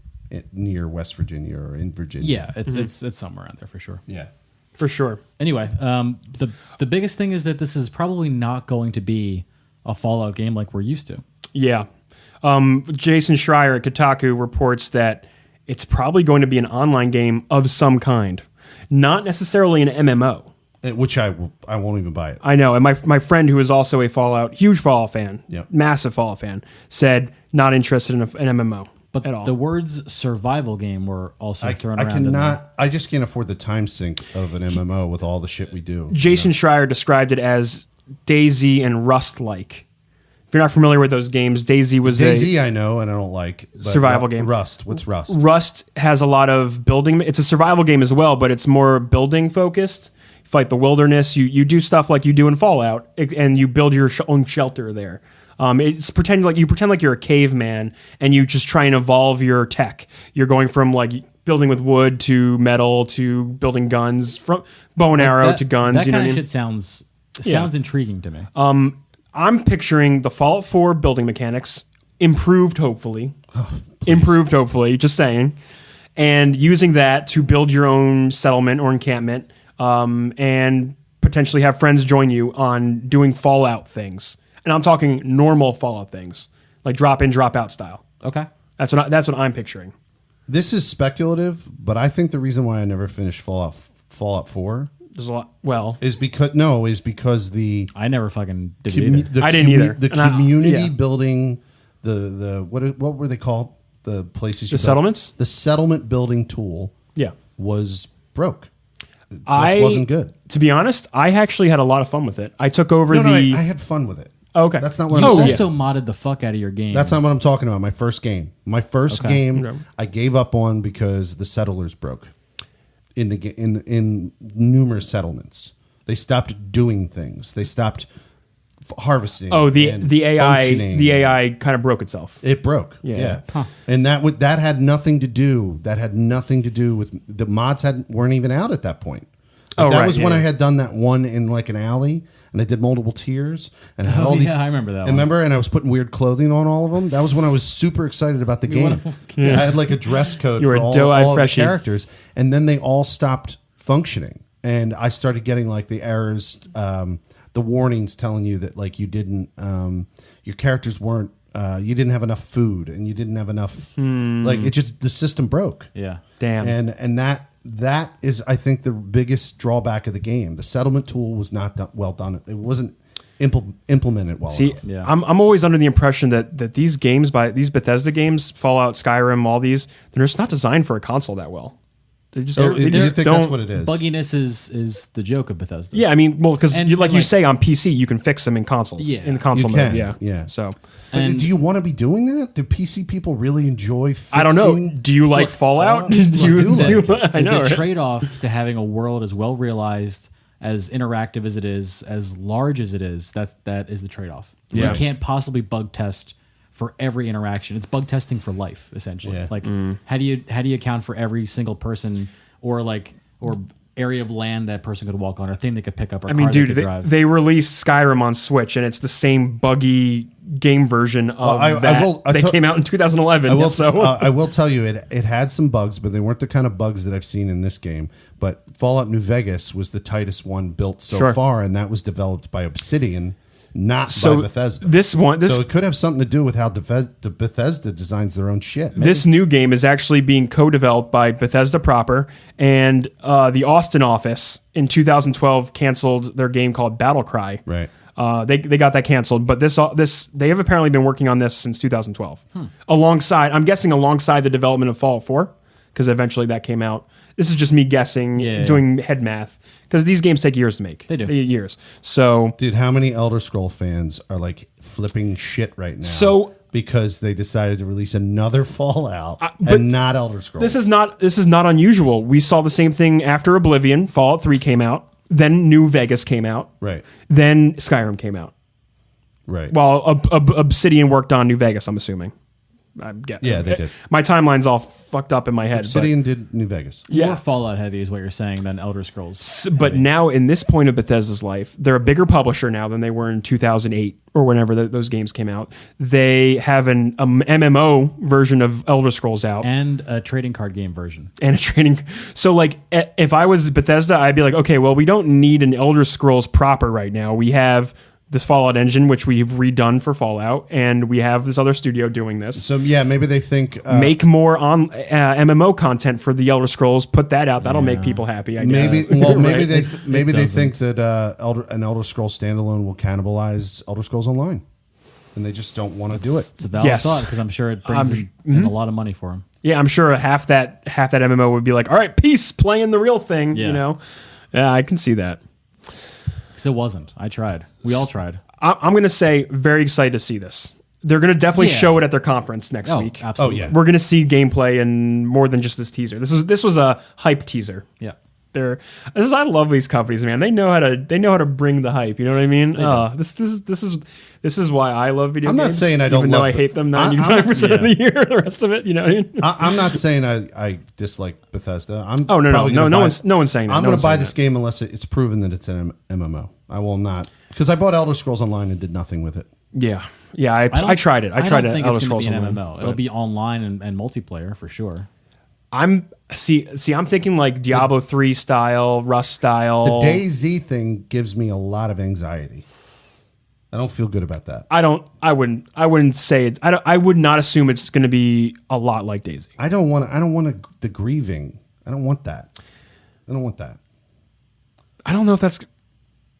near West Virginia or in Virginia. Yeah, it's somewhere out there for sure. Yeah. For sure. Anyway, the biggest thing is that this is probably not going to be a Fallout game like we're used to. Yeah. Jason Schreier at Kotaku reports that it's probably going to be an online game of some kind, not necessarily an MMO. Which I won't even buy it. I know. And my friend, who is also a huge Fallout fan, Yep. massive Fallout fan, said not interested in an MMO But at all. the words survival game were also thrown around. I cannot. I just can't afford the time sink of an MMO with all the shit we do. Jason Schreier described it as Daisy and Rust-like. If you're not familiar with those games, Daisy was Daisy, I know, and I don't like but survival game. Rust. What's Rust? Rust has a lot of building. It's a survival game as well, but it's more building focused. You fight the wilderness. You do stuff like you do in Fallout, and you build your own shelter there. It's pretend like you're a caveman, and you just try and evolve your tech. You're going from like building with wood to metal to building guns, from bow and arrow to guns. That you know kind what of I mean? shit sounds intriguing to me. I'm picturing the Fallout 4 building mechanics improved, hopefully. Just saying. And using that to build your own settlement or encampment, and potentially have friends join you on doing Fallout things. And I'm talking normal Fallout things, like drop in, drop out style. Okay. That's what I'm picturing. This is speculative, but I think the reason why I never finished Fallout 4 There's a lot. Well, is because the I never fucking did it either. I didn't either. The And community building the what were they called? The places you the settlements? The settlement building tool Yeah. was broke. It just wasn't good. To be honest, I actually had a lot of fun with it. I took over No, I the. had fun with it. Oh, okay. That's not what You I'm saying. also modded the fuck out of your game. That's not what I'm talking about. My first game. Okay. Okay. I gave up on because the settlers broke in numerous settlements. They stopped doing things. They stopped harvesting. Oh, the and AI functioning. kind of broke itself. It broke. Yeah. Yeah. Huh. And that had nothing to do. That had nothing to do with the mods. Weren't even out at that point. Oh, that right, was when yeah. I had done that one in like an alley, and I did multiple tiers, and I had Oh, all these. yeah, I remember that one. Remember, and I was putting weird clothing on all of them. That was when I was super excited about the game. I had like a dress code You were for a all doe-eyed of the freshie. characters, and then they all stopped functioning, and I started getting like the errors, the warnings telling you that like you didn't, your characters weren't. You didn't have enough food, and you didn't have enough. Like it just the system broke. Yeah. Damn. And that is, I think, the biggest drawback of the game. The settlement tool was not well done. It wasn't implemented well See, enough. Yeah. I'm always under the impression that these games, by these Bethesda games, Fallout, Skyrim, all these, they're just not designed for a console that well. They just, So they you just think don't. that's what it is? Bugginess is the joke of Bethesda. Yeah, I mean, well, because And- like and you like- say on PC, you can fix them in consoles. Yeah. In the console You mode. can, Yeah. yeah. So But And- do you want to be doing that? Do PC people really enjoy fixing? I don't know. Do you like Fallout? Fallout? Do you, I do like it. I know. The Right? trade-off to having a world as well realized, as interactive as it is, as large as it is, that is the trade-off. Yeah. You can't possibly bug test for every interaction. It's bug testing for life, essentially. Yeah. Like how do you account for every single person or area of land that person could walk on or thing they could pick up or I mean, car dude, they could drive? they released Skyrim on Switch, and it's the same buggy game version of that came out in 2011. I will tell you, it had some bugs, but they weren't the kind of bugs that I've seen in this game. But Fallout New Vegas was the tightest one built so Sure. far, and that was developed by Obsidian, not So by Bethesda. this So it could have something to do with how Bethesda designs their own shit. this new game is actually being co-developed by Bethesda proper, and the Austin office in 2012 canceled their game called Battle Cry. Right. They got that canceled, but this they have apparently been working on this since 2012, alongside the development of Fallout 4, because eventually that came out. This is just me guessing, doing head math, because these games take years to make. They do. Years. So, Dude, how many Elder Scroll fans are like flipping shit right now? So- because they decided to release another Fallout but and not Elder Scrolls. this is not unusual. We saw the same thing after Oblivion. Fallout 3 came out. Then New Vegas came out. right. Then Skyrim came out. Right. While Obsidian worked on New Vegas, I'm assuming. Yeah, they did. My timeline's all fucked up in my head. Obsidian did New Vegas. Yeah. More Fallout heavy is what you're saying than Elder Scrolls. But now, in this point of Bethesda's life, they're a bigger publisher now than they were in 2008 or whenever those games came out. They have an MMO version of Elder Scrolls out. And a trading card game version. And a training. So, like, if I was Bethesda, I'd be like, okay, well, we don't need an Elder Scrolls proper right now. We have this Fallout engine, which we've redone for Fallout, and we have this other studio doing this. So yeah, maybe they think Make more on MMO content for the Elder Scrolls. Put that out. That'll make people happy. I guess. maybe Right. they think that an Elder Scrolls standalone will cannibalize Elder Scrolls Online, and they just don't want to do it. It's a valid Yes. thought because I'm sure it brings in a lot of money for them. Yeah, I'm sure half that MMO would be like, all right, peace, playing the real thing. Yeah. You know, yeah, I can see that. Because it wasn't. I tried. We all tried. I'm going to say very excited to see this. They're going to definitely Yeah. show it at their conference next Oh, week. absolutely. Oh, yeah. We're going to see gameplay and more than just this teaser. This was a hype teaser. Yeah. I love these companies, man. They know how to bring the hype. You know what I mean? This is why I love video I'm games. not saying I don't even though love I it. hate them I'm 99% of yeah. the year. The rest of it, you know what I mean? I'm not saying I dislike Bethesda. I'm Oh, no, probably gonna no buy- one's saying that. I'm No going one's to buy saying this that. game unless it's proven that it's an MMO. I will not, because I bought Elder Scrolls Online and did nothing with it. Yeah. I tried it. I tried don't it. think Elder it's going Scrolls to be an Online. MMO. It'll be online and multiplayer for sure. I'm thinking like Diablo 3 style, Rust style. The DayZ thing gives me a lot of anxiety. I don't feel good about that. I wouldn't say it. I would not assume it's going to be a lot like DayZ. I don't want the grieving. I don't want that. I don't want that. I don't know if that's.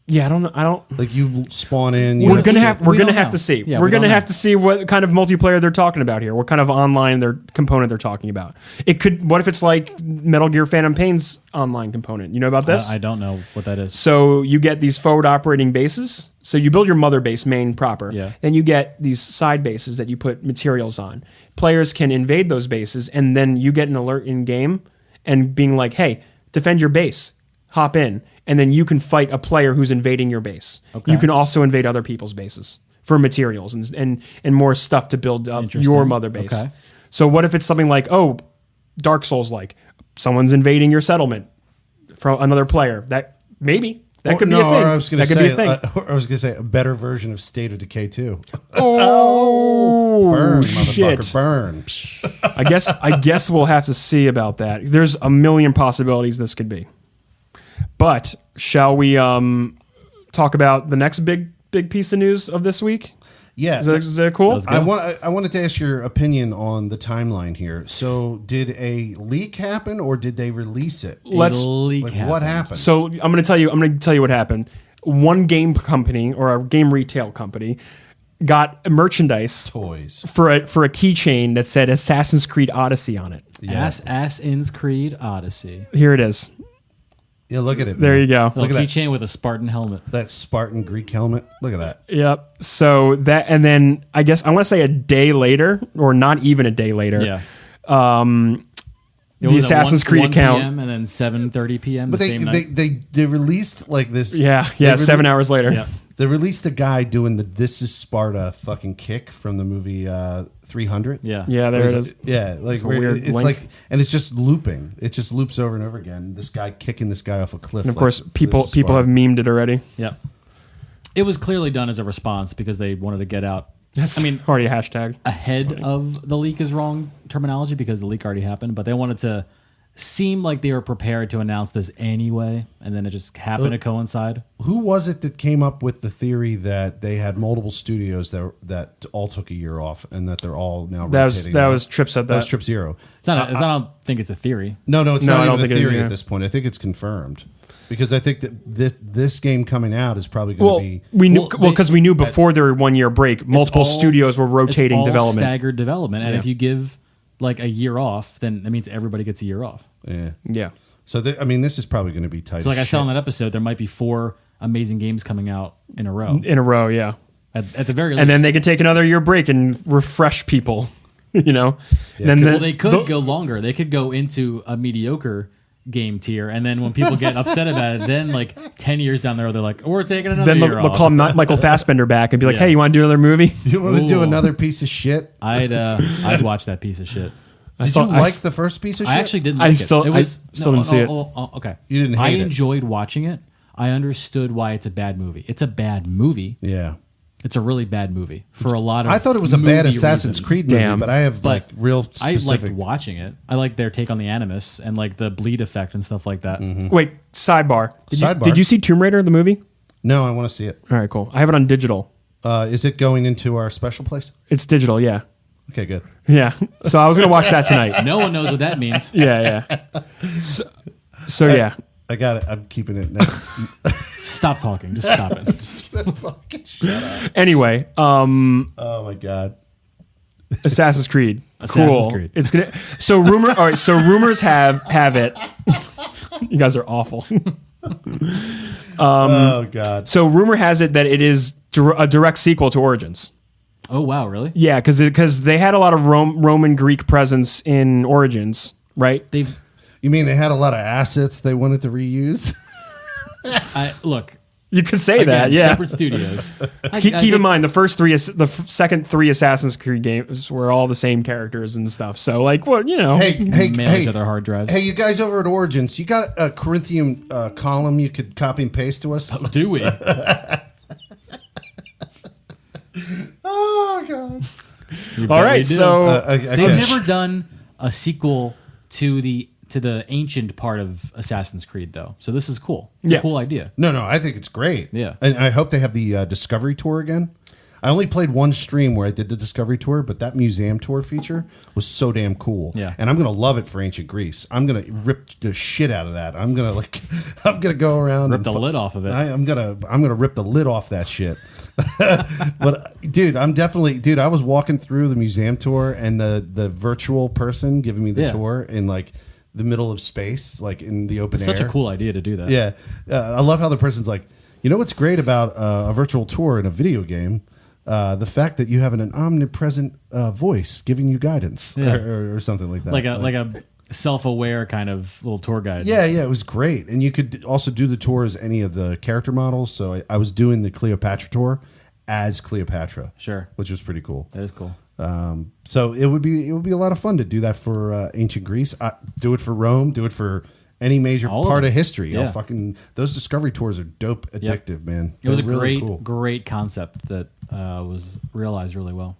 Yeah, I don't know. I don't. Like you spawn in. You We're have gonna to- have We don't to know. see. Yeah, we're we gonna don't have know. to see what kind of multiplayer they're talking about here. What kind of online component they're talking about. It could. What if it's like Metal Gear Phantom Pain's online component? You know about this? I don't know what that is. So you get these forward operating bases. So you build your mother base main proper. Yeah. Then you get these side bases that you put materials on. Players can invade those bases, and then you get an alert in game and being like, "Hey, defend your base. Hop in." And then you can fight a player who's invading your base. Okay. You can also invade other people's bases for materials and more stuff to build up Interesting. your mother base. Okay. So what if it's something like, oh, Dark Souls like someone's invading your settlement from another player? That maybe that could be a thing. Or I was going that to could say, be a thing. I was going to say a better version of State of Decay 2. Oh, Burn, shit! motherfucker, burn. I guess we'll have to see about that. There's a million possibilities this could be. But shall we talk about the next big piece of news of this week? Yeah. Is that cool? Let's go. I wanted to ask your opinion on the timeline here. So, did a leak happen, or did they release it? Let's- Leak Like, happened. what happened? So I'm going to tell you what happened. One game company or a game retail company got merchandise Toys. for a keychain that said Assassin's Creed Odyssey on it. Assassin's Creed Odyssey. Here it is. Yeah, look at it. There man. you go. Look Little at that. keychain with a Spartan helmet. That Spartan Greek helmet. Look at that. Yep. So that, and then I guess I want to say a day later, or not even a day later. Yeah. The Assassin's Creed 1 account. PM and then 7:30 p.m. But the same night. they released like this. Yeah. they 7 rele- hours later. Yeah. They released a guy doing the "This Is Sparta" fucking kick from the movie 300. Yeah. Yeah. There it is. Yeah, like a where weird it's link. like, and it's just looping. It just loops over and over again. This guy kicking this guy off a cliff. And of like, course, "This people is have Sparta." memed it already. Yeah. It was clearly done as a response because they wanted to get out. That's I mean, already a hashtag. ahead of the leak is wrong terminology because the leak already happened, but they wanted to seemed like they were prepared to announce this anyway, and then it just happened to coincide. Who was it that came up with the theory that they had multiple studios that all took a year off and that they're all now rotating? That was Trip said that. That was Trip Zero. I don't think it's a theory. No, it's No, I not don't even a think it is, theory yeah. at this point. I think it's confirmed. Because I think that this game coming out is probably going to be... we knew because we knew before their 1 year break, multiple studios were rotating it's all development. Staggered development, and if you give like a year off, then that means everybody gets a year off. Yeah. So this is probably going to be tight. So like as I said on shit. that episode, there might be 4 amazing games coming out in a row. In a row, yeah. At the very least. And then they can take another year break and refresh people, you know? Then they could go longer. They could go into a mediocre game tier, and then when people get upset about it, then like 10 years down the road, they're like, we're taking another then year they'll off. call Michael Fassbender back and be like, hey, you want to do another movie? You want to do another piece of shit? I'd watch that piece of shit. Did you like the first piece of shit? I actually didn't like it. still didn't see it. Okay. You didn't I hate it. enjoyed watching it. I understood why it's a bad movie. It's a bad movie. Yeah. It's a really bad movie for a lot of I thought it was a bad movie Assassin's reasons. Creed movie, Damn. but I have like real I specific... liked watching it. I liked their take on the Animus and like the bleed effect and stuff like that. Wait, sidebar. Sidebar. Did you see Tomb Raider, the movie? No, I want to see it. All right, cool. I have it on digital. Is it going into our special place? It's digital, yeah. Okay, good. Yeah. So I was going to watch that tonight. No one knows what that means. Yeah. So yeah. I got it. I'm keeping it next. Stop talking. Just stop it. Fucking shut up. Anyway, Oh my god. Assassin's Creed. Assassin's Cool. Creed. It's gonna. So rumors have it. You guys are awful. Oh god. So rumor has it that it is a direct sequel to Origins. Oh wow, really? Yeah, because they had a lot of Roman Greek presence in Origins, right? You mean they had a lot of assets they wanted to reuse? Look. You could say Again, that, yeah. Separate studios. Keep in mind the second 3 Assassin's Creed games were all the same characters and stuff. So like, well, you know, manage other hard drives. Hey, you guys over at Origins, you got a Corinthian column you could copy and paste to us? Do we? Oh god. all right. So they've never done a sequel to the ancient part of Assassin's Creed, though. So this is cool. It's a cool idea. No, I think it's great. Yeah. And I hope they have the Discovery Tour again. I only played one stream where I did the Discovery Tour, but that museum tour feature was so damn cool. Yeah. And I'm going to love it for Ancient Greece. I'm going to rip the shit out of that. I'm going to go around Rip the lid off of it. I'm going to rip the lid off that shit. But dude, I was walking through the museum tour and the virtual person giving me the tour in like the middle of space, like in the open air. Such a cool idea to do that. Yeah. I love how the person's like, you know what's great about a virtual tour in a video game? The fact that you have an omnipresent voice giving you guidance or something like that. Like a self-aware kind of little tour guide. Yeah, it was great. And you could also do the tour as any of the character models. So I was doing the Cleopatra tour as Cleopatra. Sure. Which was pretty cool. That is cool. So it would be a lot of fun to do that for ancient Greece. Do it for Rome. Do it for any major part of history. Yeah. Those Discovery tours are dope, addictive, man. It was a They're really great concept that was realized really well.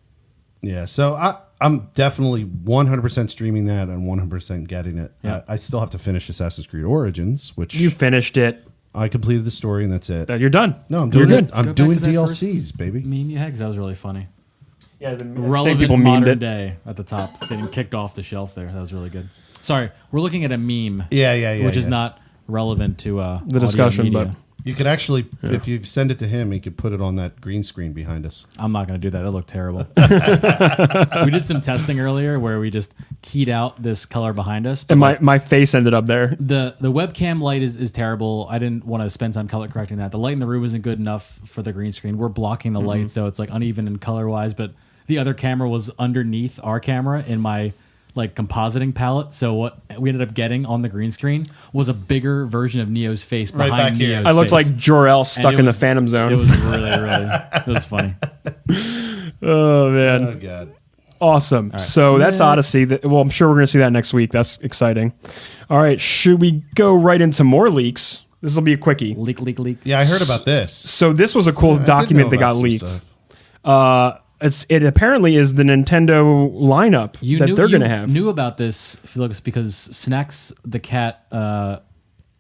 Yeah, so I'm definitely 100% streaming that and 100% getting it. Yeah. I still have to finish Assassin's Creed Origins, which you finished it. I completed the story and that's it. You're done. No, I'm doing it. I'm Go doing back to that DLCs, baby. Meme you had, because that was really funny. Yeah, the same Relevant people memed modern it. day at the top, getting kicked off the shelf there. That was really good. Sorry, we're looking at a meme. Yeah. Which is not relevant to the discussion, but You could actually, if you send it to him, he could put it on that green screen behind us. I'm not going to do that. That looked terrible. We did some testing earlier where we just keyed out this color behind us. And my face ended up there. The webcam light is terrible. I didn't want to spend time color correcting that. The light in the room isn't good enough for the green screen. We're blocking the light, so it's like uneven in color wise. But the other camera was underneath our camera in my like compositing palette. So what we ended up getting on the green screen was a bigger version of Neo's face Right behind back here. Neo's I looked face. like Jor-El stuck it in the was- Phantom Zone. It was really, it was funny. Oh man. Oh, God. Awesome. So that's Odyssey. Well, I'm sure we're going to see that next week. That's exciting. All right. Should we go right into more leaks? This will be a quickie. Leak. Yeah, I heard about this. So this was a cool I did document know that about got some leaked. stuff. it apparently is the Nintendo lineup they're going to have. Knew about this, Felix, because Snacks the cat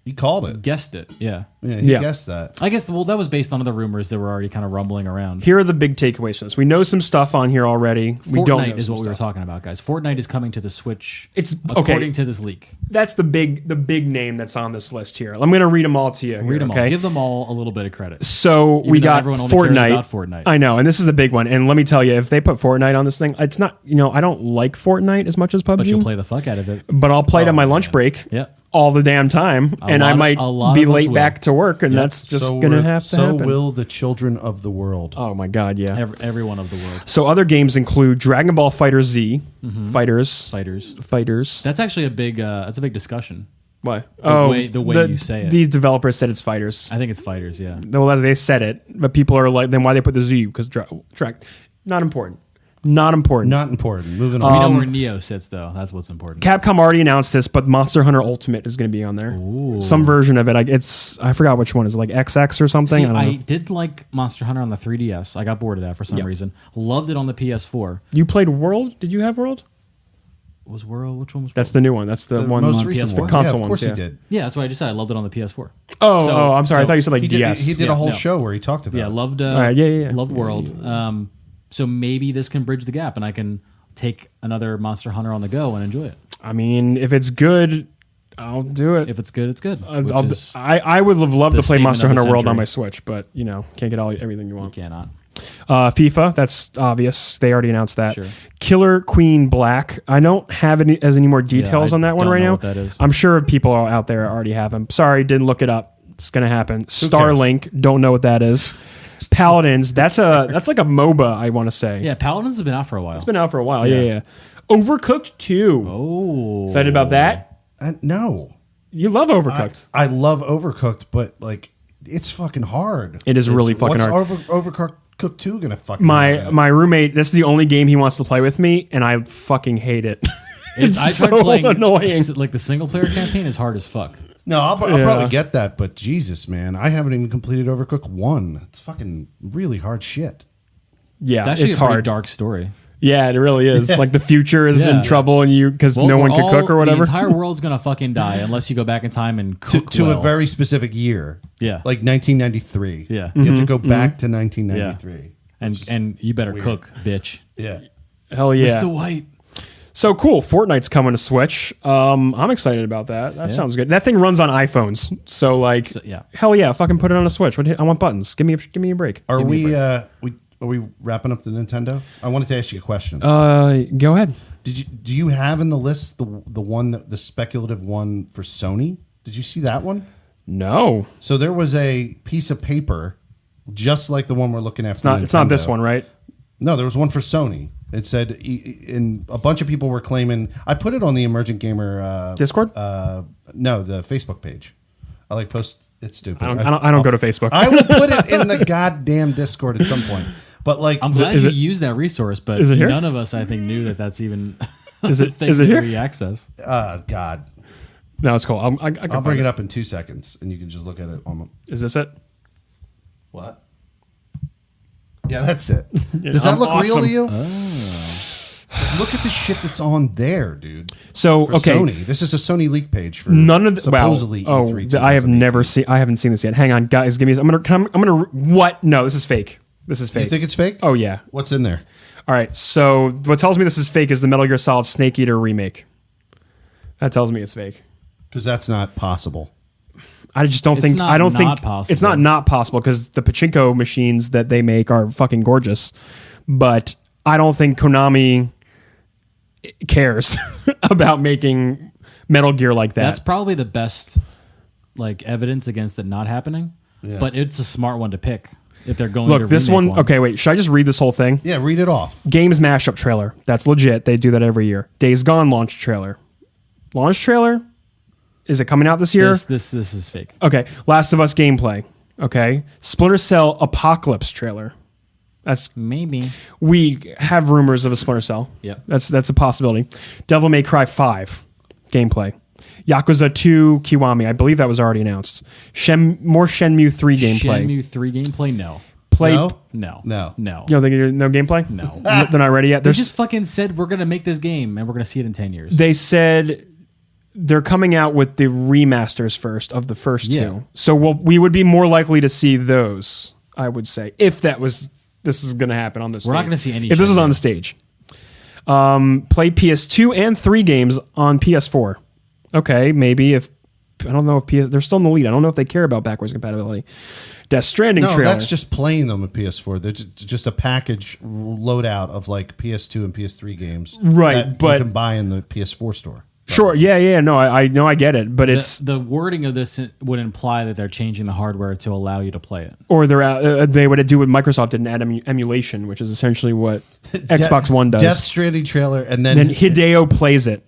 He called it. guessed it. Yeah. Yeah, he guessed that. I guess that was based on other rumors that were already kind of rumbling around. Here are the big takeaways from this. We know some stuff on here already. We don't know Fortnite is some what we were stuff. talking about, guys. Fortnite is coming to the Switch. It's according to this leak. That's the big name that's on this list here. I'm going to read them all to you. Read them okay? all. Give them all a little bit of credit. So we though got everyone only cares Fortnite. about Fortnite. I know, and this is a big one. And let me tell you, if they put Fortnite on this thing, it's not. I don't like Fortnite as much as PUBG. But you'll play the fuck out of it. But I'll play it on my lunch break. Yeah. All the damn time, and I might be late back to work, and that's just gonna have to happen. So will the children of the world. Oh my god, yeah. Everyone of the world. So other games include Dragon Ball Fighter Z, Fighters. That's actually a big. That's a big discussion. What? The way you say it. These developers said it's Fighters. I think it's Fighters. Yeah. Well, they said it, but people are like, then why they put the Z? Because track, not important. Not important. Not important. Moving We on. know where Neo sits, though. That's what's important. Capcom already announced this, but Monster Hunter Ultimate is going to be on there. Ooh. Some version of it. I forgot which one. Is it like XX or something? See, I don't know. I did like Monster Hunter on the 3DS. I got bored of that for some reason. Loved it on the PS4. You played World? Did you have World? Was World? Which one was World? That's the new one. That's the one most on recent PS4. one. Console Yeah, of course ones, he did. Yeah, that's what I just said. I loved it on the PS4. Oh, I'm sorry. I so thought you said like He DS. did Yeah, a whole no. show where he talked about Yeah, it. loved. right, yeah. Loved World. So maybe this can bridge the gap, and I can take another Monster Hunter on the go and enjoy it. I mean, if it's good, I'll do it. If it's good, it's good. I would have loved the to play statement Monster of the Hunter World on century. my Switch, but can't get everything you You want. cannot. FIFA, that's obvious. They already announced that. Sure. Killer Queen Black. I don't have any more details I on that one don't right know now. what that is. I'm sure people out there already have them. Sorry, didn't look it up. It's gonna happen. Starlink. Don't know what that is. Paladins. That's like a MOBA. I want to say. Yeah, Paladins has been out for a while. It's been out for a while. Yeah. Overcooked 2. Oh, Excited about that? No. You love Overcooked. I love Overcooked, but like it's fucking hard. It is really fucking hard. What's Overcooked 2 gonna fucking My roommate, this is the only game he wants to play with me, and I fucking hate it. It's I so tried playing annoying. Like the single player campaign is hard as fuck. No, I'll probably get that, but Jesus, man, I haven't even completed Overcooked 1. It's fucking really hard shit. Yeah, It's actually it's a pretty hard. dark story. Yeah, it really is. Yeah. Like the future is in Yeah. trouble, and because no one can cook or whatever. The entire world's gonna fucking die unless you go back in time and cook To well. a very specific year. Yeah. Like 1993. Yeah. You have to go back to 1993. and you better cook, bitch. Yeah. Hell yeah! Mr. White. So cool. Fortnite's coming to Switch. I'm excited about that. That sounds good. That thing runs on iPhones, so like, yeah. hell yeah! Fucking put it on a Switch. I want buttons. Give me a break. Are we wrapping up the Nintendo? I wanted to ask you a question. Go ahead. Do you have in the list the one the speculative one for Sony? Did you see that one? No, So there was a piece of paper just like the one we're looking at. it's not this one, right? No, there was one for Sony. It said, and a bunch of people were claiming. I put it on the Emergent Gamer Discord. No, the Facebook page. I like post. It's stupid. I don't go to Facebook. I will put it in the goddamn Discord at some point. But like, I'm glad is you it- used that resource, but is it here? none of us, I think, knew that that's even Is it- thing is it that here? we access. God, No, it's cool. I can I'll find bring it up in 2 seconds, and you can just look at it on. Is this it? What? Yeah, that's it. Does that I'm look real awesome. to you? Just look at the shit that's on there, dude. So For okay, Sony. This is a Sony leak page for none of the supposedly wow. E3. I have 2018. never seen. I haven't seen this yet. Hang on, guys. Give me. I'm gonna. What? No, this is fake. This is fake. You think it's fake? Oh yeah. What's in there? All right. So what tells me this is fake is the Metal Gear Solid Snake Eater remake. That tells me it's fake. Because that's not possible. I just don't It's think. not I don't not think possible. it's not possible because the pachinko machines that they make are fucking gorgeous, but I don't think Konami cares about making Metal Gear like that. That's probably the best like evidence against it not happening. Yeah. But it's a smart one to pick if they're going Look, to this remake one. Okay, wait. Should I just read this whole thing? Yeah, read it off. Games mashup trailer. That's legit. They do that every year. Days Gone launch trailer. Launch trailer? Is it coming out this year? This is fake. Okay. Last of Us gameplay. Okay. Splinter Cell Apocalypse trailer. That's Maybe. we have rumors of a Splinter Cell. Yep. That's a possibility. Devil May Cry 5 gameplay. Yakuza 2 Kiwami. I believe that was already announced. More Shenmue 3 gameplay. Shenmue 3 gameplay? No. play. No. No. No. You don't think no gameplay? No. They're not ready yet. They just fucking said we're gonna make this game and we're gonna see it in 10 years. They said they're coming out with the remasters first of the first two. So we would be more likely to see those, I would say, if this is going to happen on this stage. We're not going to see any if this shit was on yet. the stage. Play PS2 and 3 games on PS4. Okay, maybe if I don't know if they're still in the lead. I don't know if they care about backwards compatibility. Death Stranding No, trailer. that's just playing them with PS4. They're just a package loadout of like PS2 and PS3 games, Right, that but- you can buy in the PS4 store. Sure, yeah. No, I know, I get it, but it's The wording of this would imply that they're changing the hardware to allow you to play it. or they would do what Microsoft did and add emulation, which is essentially what Xbox One does. Death Stranding trailer, and Then Hideo plays it.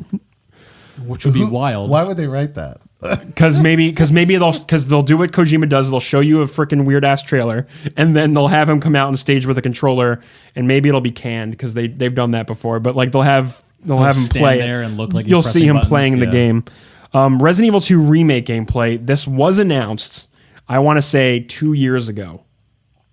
Which would be wild. Why would they write that? Because maybe they'll do what Kojima does. They'll show you a freaking weird ass trailer, and then they'll have him come out on stage with a controller, and maybe it'll be canned because they've done that before. But like they'll have him stand play there it. and look like he's you'll see pressing him buttons, playing the yeah. game. Resident Evil 2 remake gameplay. This was announced. I want to say 2 years ago.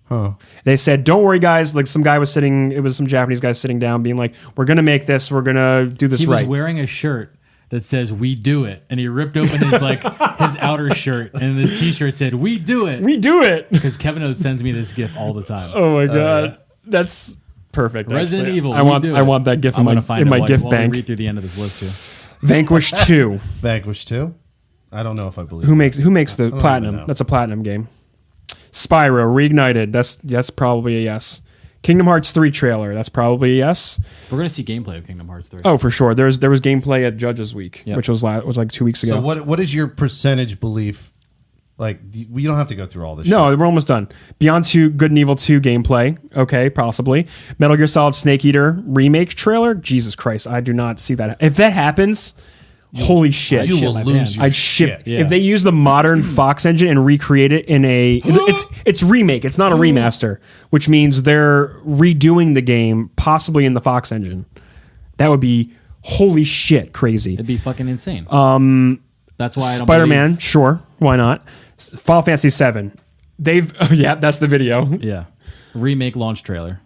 Huh. They said, "Don't worry, guys." Like some guy was sitting. It was some Japanese guy sitting down, being like, "We're gonna make this. We're gonna do this He was right." wearing a shirt that says "We do it," and he ripped open his his outer shirt, and his T-shirt said "We do it." We do it. Because Kevin Oates sends me this GIF all the time. Oh my god, that's perfect. Resident actually. Evil. I want that GIF I'm in gonna my find in it my while- GIF while we bank. read through the end of this list too. Vanquish 2. Vanquish 2? I don't know if I believe Who it. makes the even platinum? know. That's a platinum game. Spyro Reignited. That's probably a yes. Kingdom Hearts 3 trailer. That's probably a yes. We're gonna see gameplay of Kingdom Hearts 3. Oh, for sure. There was gameplay at Judges Week, Yep. which was like 2 weeks ago. So what is your percentage belief? Like, we don't have to go through all this. No, shit. we're almost done. Beyond 2, Good and Evil 2 gameplay. Okay, possibly. Metal Gear Solid Snake Eater remake trailer. Jesus Christ, I do not see that. If that happens, holy shit. you shit will my lose pants. your I'd ship. shit. Yeah. If they use the modern Fox engine and recreate it in it's remake. It's not a remaster, which means they're redoing the game possibly in the Fox engine. That would be holy shit crazy. It'd be fucking insane. That's why I don't Spider-Man, believe- sure, why not? Final Fantasy 7. They've yeah, that's the video. Yeah, remake launch trailer.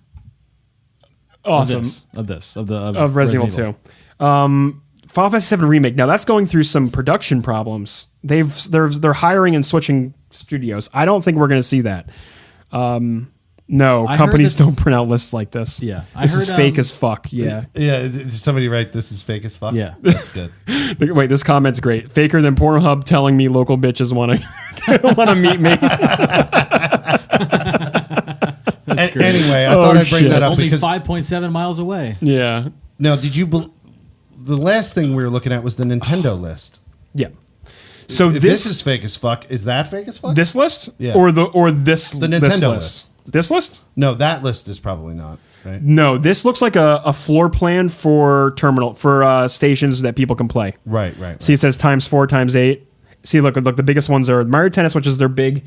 Awesome. Of Resident Evil 2. Final Fantasy 7 remake. Now that's going through some production problems. They're hiring and switching studios. I don't think we're going to see that. No, I companies heard that- don't print out lists like this. Yeah. I This is heard, fake as fuck. Yeah. Yeah, did somebody write this is fake as fuck? Yeah. That's good. Wait, this comment's great. Faker than Pornhub telling me local bitches want to meet me. Anyway, I thought I'd bring shit. that up Only because 5.7 miles away. Yeah. now, did you? The last thing we were looking at was the Nintendo list. Yeah. So If this is fake as fuck, is that fake as fuck? this list Yeah. or this Nintendo this list. This list? No, that list is probably not. Right? No, this looks like a floor plan for stations that people can play. Right. See, it says ×4 ×8. See, look, the biggest ones are Mario Tennis, which is their big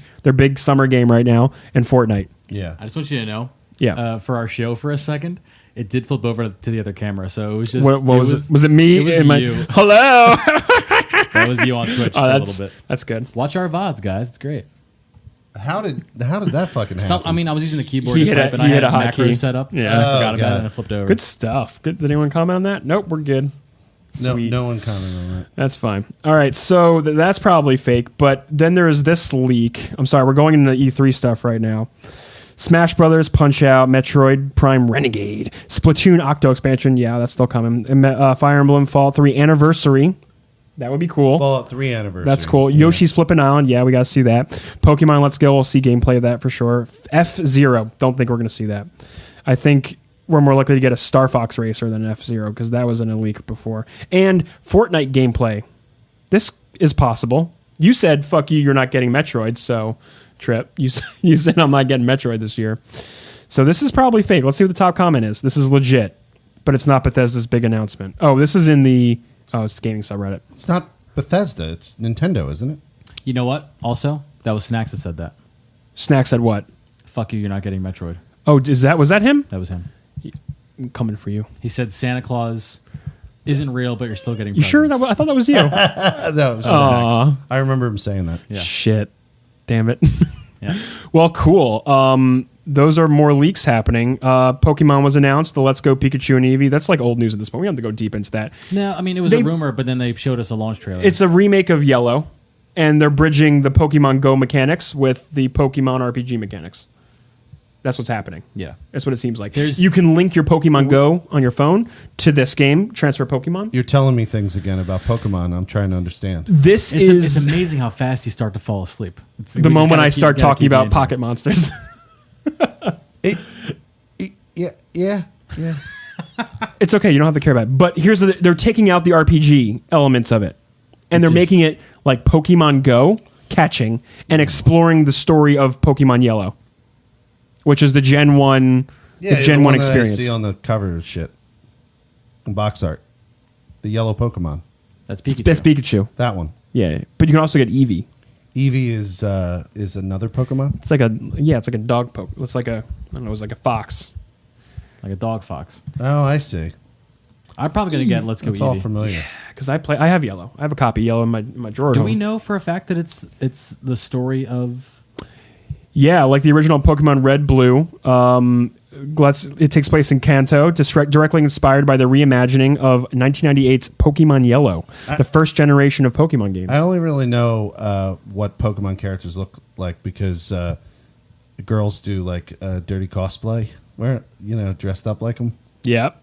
summer game right now, and Fortnite. Yeah. I just want you to know. Yeah. For our show for a second, it did flip over to the other camera, so it was just. What was it? Was it me? It was Am I- you. Hello. That was you on Twitch for a little bit. That's good. Watch our VODs, guys. It's great. How did that fucking happen? I was using the keyboard He to hit a- type, and he I hit had a macros hotkey. set up. Yeah. And I forgot Oh, about got it, it. and it flipped over. Good stuff. Good. Did anyone comment on that? Nope, we're good. Sweet. no one commented on that. That's fine. All right, so that's probably fake. But then there is this leak. I'm sorry, we're going into E3 stuff right now. Smash Brothers, Punch Out, Metroid Prime Renegade, Splatoon Octo expansion. Yeah, that's still coming. And, Fire Emblem Fallout 3 Anniversary. That would be cool. Fallout 3 anniversary. That's cool. Yeah. Yoshi's Flippin' Island. Yeah, we got to see that. Pokemon Let's Go. We'll see gameplay of that for sure. F-Zero. Don't think we're going to see that. I think we're more likely to get a Star Fox Racer than an F-Zero because that was in a leak before. And Fortnite gameplay. This is possible. You said, fuck you, you're not getting Metroid. So, Trip, you said I'm not getting Metroid this year. So this is probably fake. Let's see what the top comment is. This is legit, but it's not Bethesda's big announcement. Oh, this is in the... Oh, it's the gaming subreddit. It's not Bethesda. It's Nintendo, isn't it? You know what? Also, that was Snacks that said that. Snack said what? Fuck you, you're not getting Metroid. Oh, was that him? That was him. I'm coming for you. He said Santa Claus isn't real, but you're still getting You sure? presents. I thought that was you. No, it was Aw. I remember him saying that. Yeah. Shit. Damn it. Yeah. Well, cool. Those are more leaks happening. Pokemon was announced, the Let's Go Pikachu and Eevee. That's like old news at this point. We don't have to go deep into that. No, I mean, it was a rumor, but then they showed us a launch trailer. It's a remake of Yellow, and they're bridging the Pokemon Go mechanics with the Pokemon RPG mechanics. That's what's happening. Yeah. That's what it seems like. You can link your Pokemon Go on your phone to this game, transfer Pokemon. You're telling me things again about Pokemon. I'm trying to understand. It's amazing how fast you start to fall asleep. The moment I start talking about pocket monsters. Yeah. It's okay. You don't have to care about it. But they're taking out the RPG elements of it. And they're making it like Pokemon Go, catching, and exploring the story of Pokemon Yellow, which is the Gen 1, Gen 1 experience. That I see on the cover of shit. In box art. The yellow Pokemon. That's Pikachu. That's Pikachu. That one. Yeah. But you can also get Eevee. Eevee is another Pokemon? It's like a dog poke. It's like it's like a fox. Like a dog fox. Oh, I see. I'm probably going to get Let's Go It's Eevee. all familiar. Because I have Yellow. I have a copy of Yellow in my drawer at Do home. we know for a fact that it's the story of... Yeah, like the original Pokemon Red, Blue. It takes place in Kanto, directly inspired by the reimagining of 1998's Pokemon Yellow, the first generation of Pokemon games. I only really know what Pokemon characters look like because girls do like dirty cosplay, where dressed up like them. Yeah.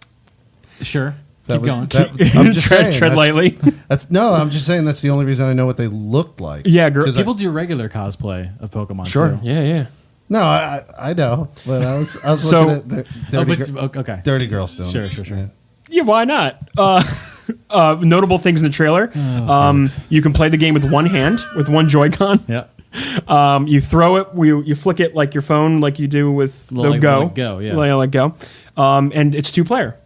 Sure. Keep going. I'm just saying, tread lightly. I'm just saying that's the only reason I know what they looked like. Yeah, people do regular cosplay of Pokemon. Sure. Too. Yeah. No, I know, but I was So- looking at dirty girls doing. Sure. Yeah. Yeah, why not? Notable things in the trailer. You can play the game with one hand, with one Joy-Con. Yeah. You throw it, you flick it like your phone, like you do with the Like Go. Go, yeah. Like Go. And it's 2-player.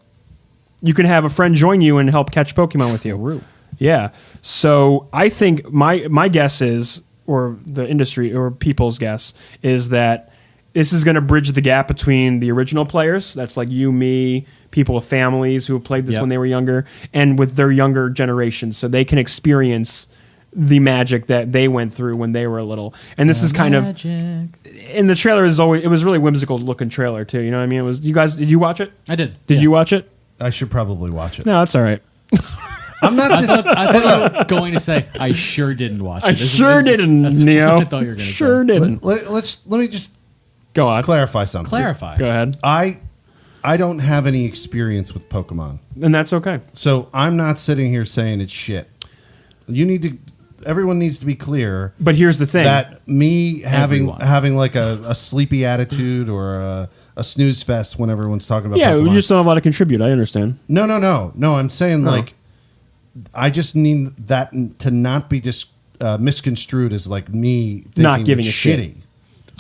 You can have a friend join you and help catch Pokemon with you. True. Yeah. So I think my guess is, or the industry or people's guess, is that this is going to bridge the gap between the original players. That's like you, me, people with families who have played this when they were younger, and with their younger generations, so they can experience the magic that they went through when they were little. And this is kind of in the trailer it was really whimsical looking trailer too. You know what I mean? It was. Did you watch it? I did. Did you watch it? I should probably watch it. No, that's all right. I'm not just. I thought you were going to say, I sure didn't watch it. I sure didn't, that's Neo. what I thought you were going to Sure say. didn't. Let me just Go on. clarify something. Clarify. Go ahead. I don't have any experience with Pokemon, And that's okay. so I'm not sitting here saying it's shit. Everyone needs to be clear But here's the thing. that me Everyone. having like a sleepy attitude or a snooze fest when everyone's talking about yeah, Pokemon. we just don't have a lot to contribute. I understand. No. I'm saying like I just need that to not be misconstrued as like me thinking Not giving it's a shit. shitty.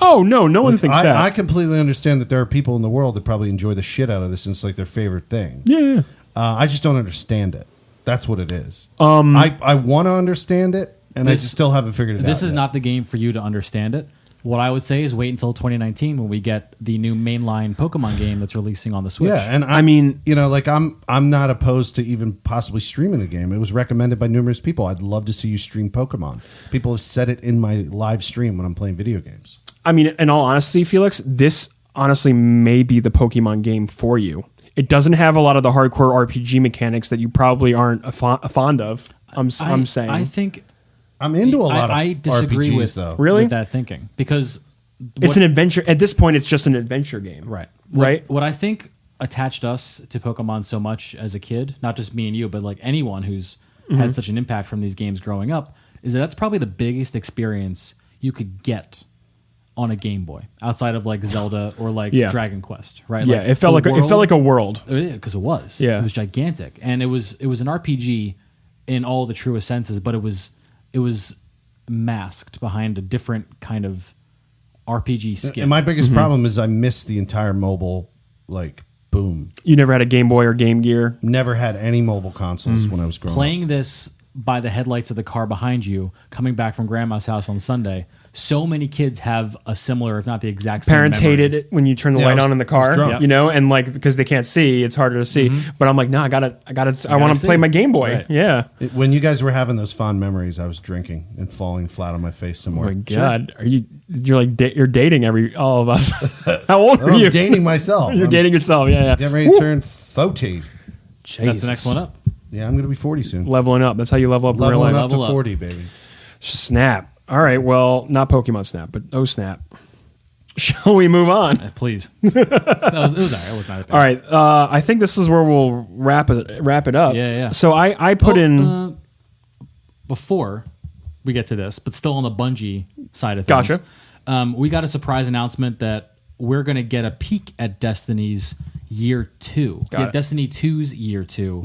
Oh, no one thinks that. I completely understand that there are people in the world that probably enjoy the shit out of this and it's like their favorite thing. yeah. I just don't understand it. That's what it is. I want to understand it, and I just still haven't figured it out. This is yet. not the game for you to understand it. What I would say is wait until 2019 when we get the new mainline Pokemon game that's releasing on the Switch. Yeah, and I mean, like I'm not opposed to even possibly streaming the game. It was recommended by numerous people. I'd love to see you stream Pokemon. People have said it in my live stream when I'm playing video games. I mean, in all honesty, Felix, this honestly may be the Pokemon game for you. It doesn't have a lot of the hardcore RPG mechanics that you probably aren't fond of. I'm saying. I think I'm into a lot I of disagree RPGs, with though. Really? with that thinking because it's an adventure. At this point, it's just an adventure game. right. Right? What I think attached us to Pokemon so much as a kid, not just me and you, but like anyone who's had such an impact from these games growing up, is that's probably the biggest experience you could get on a Game Boy outside of like Zelda or like Dragon Quest, right? Yeah, Like, it felt like a world. because it was. Yeah. It was gigantic, and it was an RPG in all the truest senses, but it was masked behind a different kind of RPG skin. And my biggest problem is I missed the entire mobile boom. You never had a Game Boy or Game Gear. Never had any mobile consoles when I was growing up. Playing this by the headlights of the car behind you coming back from grandma's house on Sunday. So many kids have a similar, if not the exact same Parents memory. hated it when you turn the light on in the car, drunk. you know, and like because they can't see, it's harder to see. But I'm like, no, I want to play my Game Boy. Right. Yeah. When you guys were having those fond memories, I was drinking and falling flat on my face Oh somewhere. my God, you're like you're dating all of us. How old are I'm you? dating myself. You're I'm dating yourself. Yeah. getting ready to turn 40. That's the next one up. Yeah, I'm going to be 40 soon. Leveling up. That's how you level up in real Leveling life. up to Level up. 40, baby. Snap. All right. Well, not Pokemon Snap, but oh snap. Shall we move on? Please. It was all right. It was not a bad. All right. I think this is where we'll wrap it up. Yeah. So I put in. Before we get to this, but still on the Bungie side of things. Gotcha. We got a surprise announcement that we're going to get a peek at Destiny's year 2. Got it. Destiny 2's year 2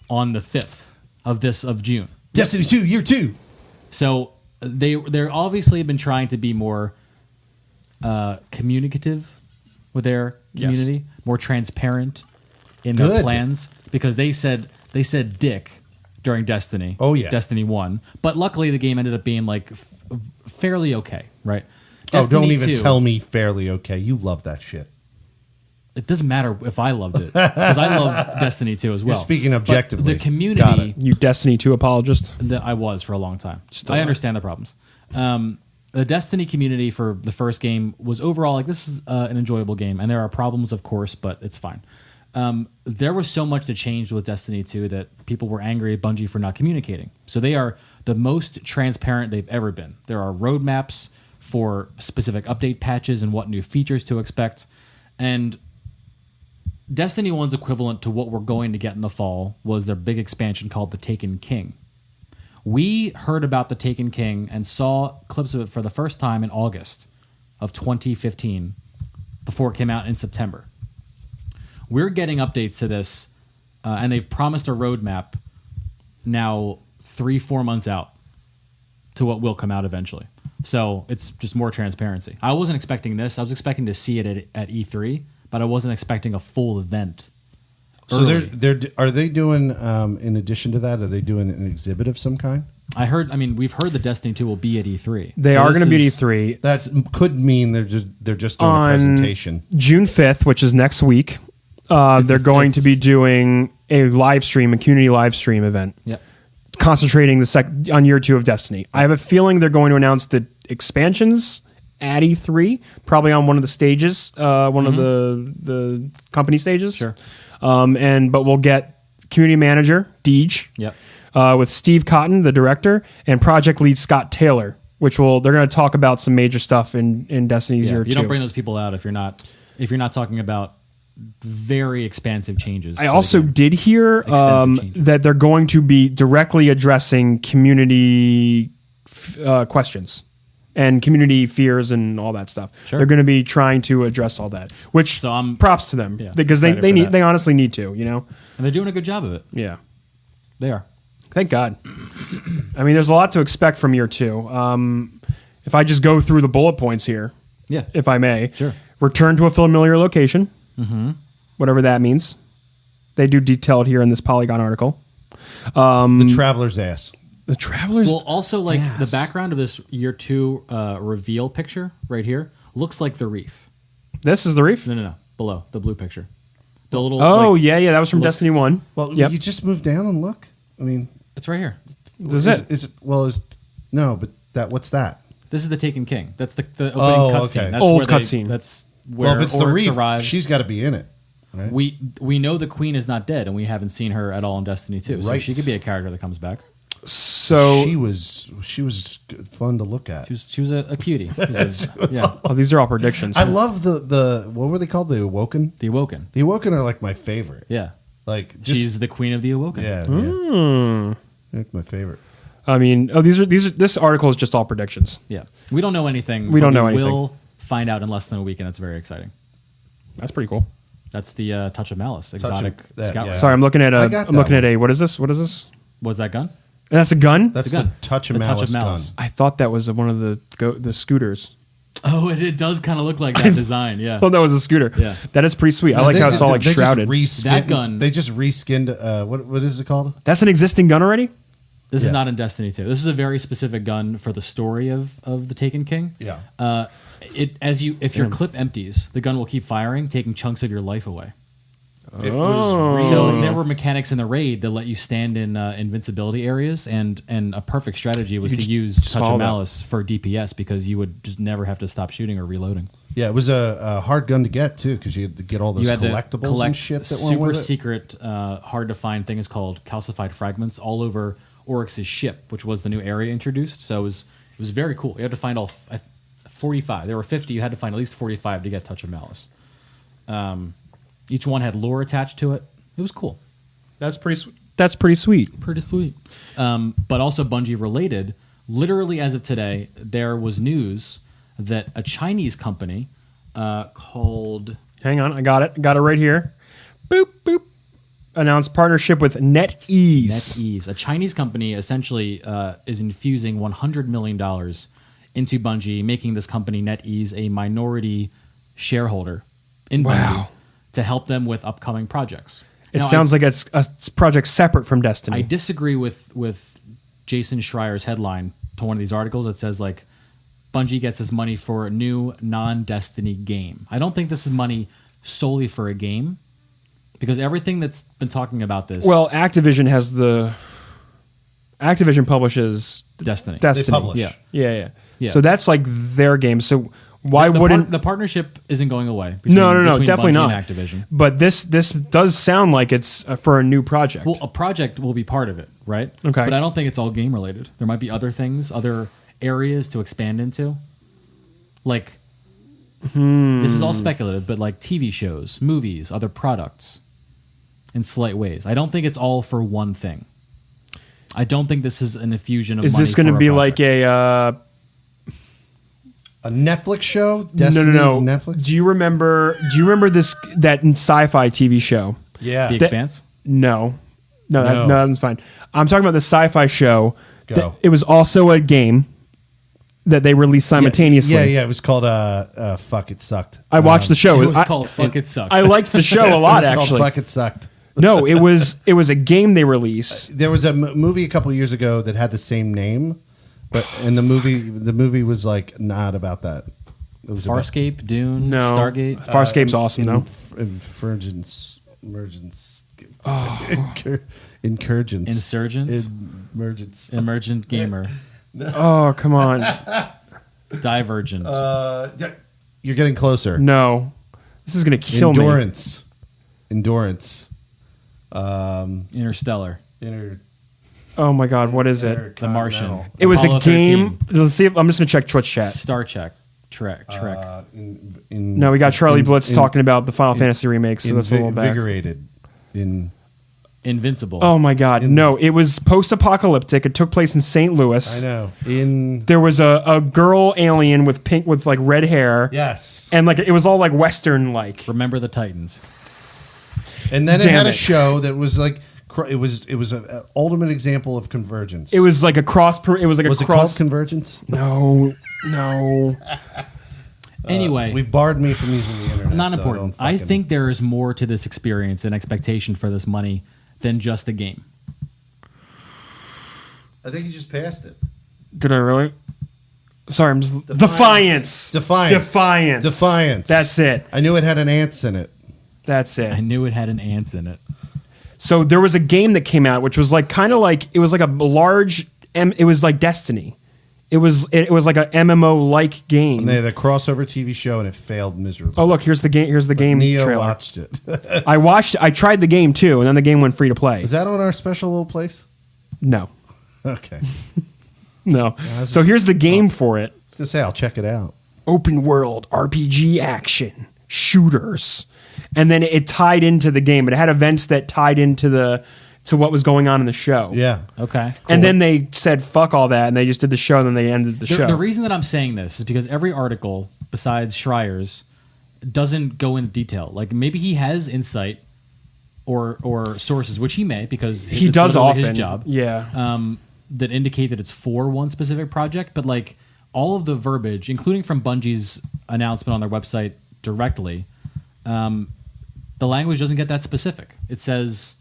on the 5th of June. Destiny 2, year 2. So they're obviously been trying to be more communicative with their community, more transparent in their Good. plans, because they said dick during Destiny. Oh, yeah. Destiny 1. But luckily the game ended up being like fairly okay, right? Don't Destiny even 2, tell me fairly okay. You love that shit. It doesn't matter if I loved it, because I love Destiny 2 as well. You're speaking But objectively. the Got community, it. You Destiny 2 apologist. that I was for a long time. Still I are. understand the problems. The Destiny community for the first game was overall like, this is an enjoyable game, and there are problems, of course, but it's fine. There was so much that changed with Destiny 2 that people were angry at Bungie for not communicating. So they are the most transparent they've ever been. There are roadmaps for specific update patches and what new features to expect. And Destiny 1's equivalent to what we're going to get in the fall was their big expansion called The Taken King. We heard about The Taken King and saw clips of it for the first time in August of 2015 before it came out in September. We're getting updates to this, and they've promised a roadmap now 3-4 months out to what will come out eventually. So it's just more transparency. I wasn't expecting this. I was expecting to see it at E3, but I wasn't expecting a full event. So early. are they doing, in addition to that, are they doing an exhibit of some kind? We've heard that Destiny 2 will be at E3. They So are this going to be at is- E3 That could mean they're just doing a On presentation. June 5th, which is next week. They're going to be doing a community live stream event. Yep. Concentrating on year 2 of Destiny. I have a feeling they're going to announce the expansions at E3, probably on one of the stages, one of the company stages. Sure. But we'll get community manager Deej, Yep. with Steve Cotton, the director, and project lead Scott Taylor, they're going to talk about some major stuff in Destiny's year 2. You don't bring those people out if you're not talking about very expansive changes. I also did hear Extensive changes. that they're going to be directly addressing community questions and community fears and all that stuff. Sure. They're going to be trying to address all that, which So I'm- props to them Yeah, because they excited for need that. they honestly need to, you know. and they're doing a good job of it. Yeah. They are. Thank God. I mean, there's a lot to expect from year 2. If I just go through the bullet points here, Yeah. if I may. Sure. Return to a familiar location, whatever that means. They do detail it here in this Polygon article. The traveler's ass. The Travelers. Well, also the Yes. background of this year 2 reveal picture right here looks like the reef. This is the reef. No, below the blue picture. The little. Oh like, yeah, that was from looks- Destiny 1. Well, Yep. you just move down and look. I mean, it's right here. This is it. What's that? This is the Taken King. That's the opening Oh, cutscene. okay. That's Old where they- cutscene. That's where Well, if it's the orcs reef, arrive. she's got to be in it. Right? We know the queen is not dead, and we haven't seen her at all in Destiny 2. So Right. she could be a character that comes back. So she was fun to look at. She was a cutie. Yeah, oh, these are all predictions. I love the what were they called? The Awoken. the Awoken. The Awoken are like my favorite. Yeah, Like just, she's the queen of the Awoken. yeah. That's my favorite. I mean, this article is just all predictions. Yeah. We don't know anything. We don't but know anything. We'll find out in less than a week, and that's very exciting. That's pretty cool. That's the Touch of Malice exotic that, scout. yeah. rifle. Sorry, I'm looking at I got that a what is this? What is this? Was that gun? That's a gun. That's a gun. the Touch of The Malice, Touch of Malice. gun. I thought that was one of the scooters. Oh, it does kind of look like that design. Yeah. I thought that was a scooter. Yeah. That is pretty sweet. I like how it's all like they shrouded. Just That gun- They just reskinned. What is it called? That's an existing gun already. This is not in Destiny 2. This is a very specific gun for the story of the Taken King. Yeah. If your clip empties, the gun will keep firing, taking chunks of your life away. It was So there were mechanics in the raid that let you stand in invincibility areas, and a perfect strategy was to use Touch of Malice for DPS because you would just never have to stop shooting or reloading. Yeah, it was a hard gun to get too because you had to get all those collectibles and shit. That went with it. Super secret, hard to find things called calcified fragments all over Oryx's ship, which was the new area introduced. So it was very cool. You had to find all 45. There were 50. You had to find at least 45 to get Touch of Malice. Each one had lore attached to it. It was cool. That's pretty sweet. Pretty sweet. But also Bungie related. Literally, as of today, there was news that a Chinese company called... Hang on, I got it. Got it right here. Boop, boop. Announced partnership with NetEase. NetEase. A Chinese company essentially is infusing $100 million into Bungie, making this company NetEase a minority shareholder in Bungie to help them with upcoming projects. It sounds like it's a project separate from Destiny. I disagree with Jason Schreier's headline to one of these articles that says like Bungie gets this money for a new non-Destiny game. I don't think this is money solely for a game because everything that's been talking about this. Well, Activision publishes Destiny. They publish. Yeah. So that's like their game. So why wouldn't the partnership isn't going away? No, definitely Bungie not. And Activision. But this does sound like it's for a new project. Well, a project will be part of it, right? Okay. But I don't think it's all game related. There might be other things, other areas to expand into. Like, this is all speculative, but like TV shows, movies, other products, in slight ways. I don't think it's all for one thing. I don't think this is an infusion of money. Is this going to be like a Netflix show? Destiny No. Netflix? Do you remember that sci-fi TV show? Yeah. The Expanse? No, that one's fine. I'm talking about the sci-fi show. Go. It was also a game that they released simultaneously. Yeah. It was called Fuck It Sucked. I watched the show. It was called Fuck It Sucked. I liked the show a lot, It was called actually. Fuck It Sucked. No, it was a game they released. There was a movie a couple years ago that had the same name, and the movie was like not about that. It was Farscape, Dune, No. Stargate. Farscape's awesome though. Emergence. Incurgence. Insurgents. Emergence. Emergent Gamer. Oh, come on. Divergent. You're getting closer. No. This is going to kill me. Endurance. Interstellar. Oh my God, what is it? The Martian. It was Apollo a game. 13. Let's see if I'm just going to check Twitch chat. Star Trek. Trek. No, we got Charlie Blitz talking about the Final Fantasy remakes, so that's a little back. Invigorated. Invincible. Oh my God, no! It was post-apocalyptic. It took place in St. Louis. I know. There was a girl alien with like red hair. Yes. And like it was all like Western like. Remember the Titans. And then it Damn had a it. show that was like it was an ultimate example of convergence. It was like a cross. It was like Was a it cross. called Convergence? No. Anyway, We barred me from using the internet. not so important. I I don't fucking- think there is more to this experience and expectation for this money than just a game. I think you just passed it. Did I really? Sorry, I'm just Defiance. That's it. I knew it had an ants in it. That's it. I knew it had an ants in it. So there was a game that came out, which was like kind of like it was like a large. It was like Destiny. It was like a MMO like game. And they had a crossover TV show, and it failed miserably. Oh look, here's the game. Here's the game Neo trailer. watched it. I tried the game too, and then the game went free to play. Is that on our special little place? No, Okay. no. So here's the game for it. I was gonna say I'll check it out. Open world RPG action shooters, and then it tied into the game. It had events that tied into what was going on in the show. Yeah. Okay. And then they said fuck all that, and they just did the show, and then they ended the show. The reason that I'm saying this is because every article, besides Schreier's, doesn't go into detail. Like maybe he has insight or sources, which he may, because he it's does literally often. his job. Yeah. That indicate that it's for one specific project, but like all of the verbiage, including from Bungie's announcement on their website directly, the language doesn't get that specific. It says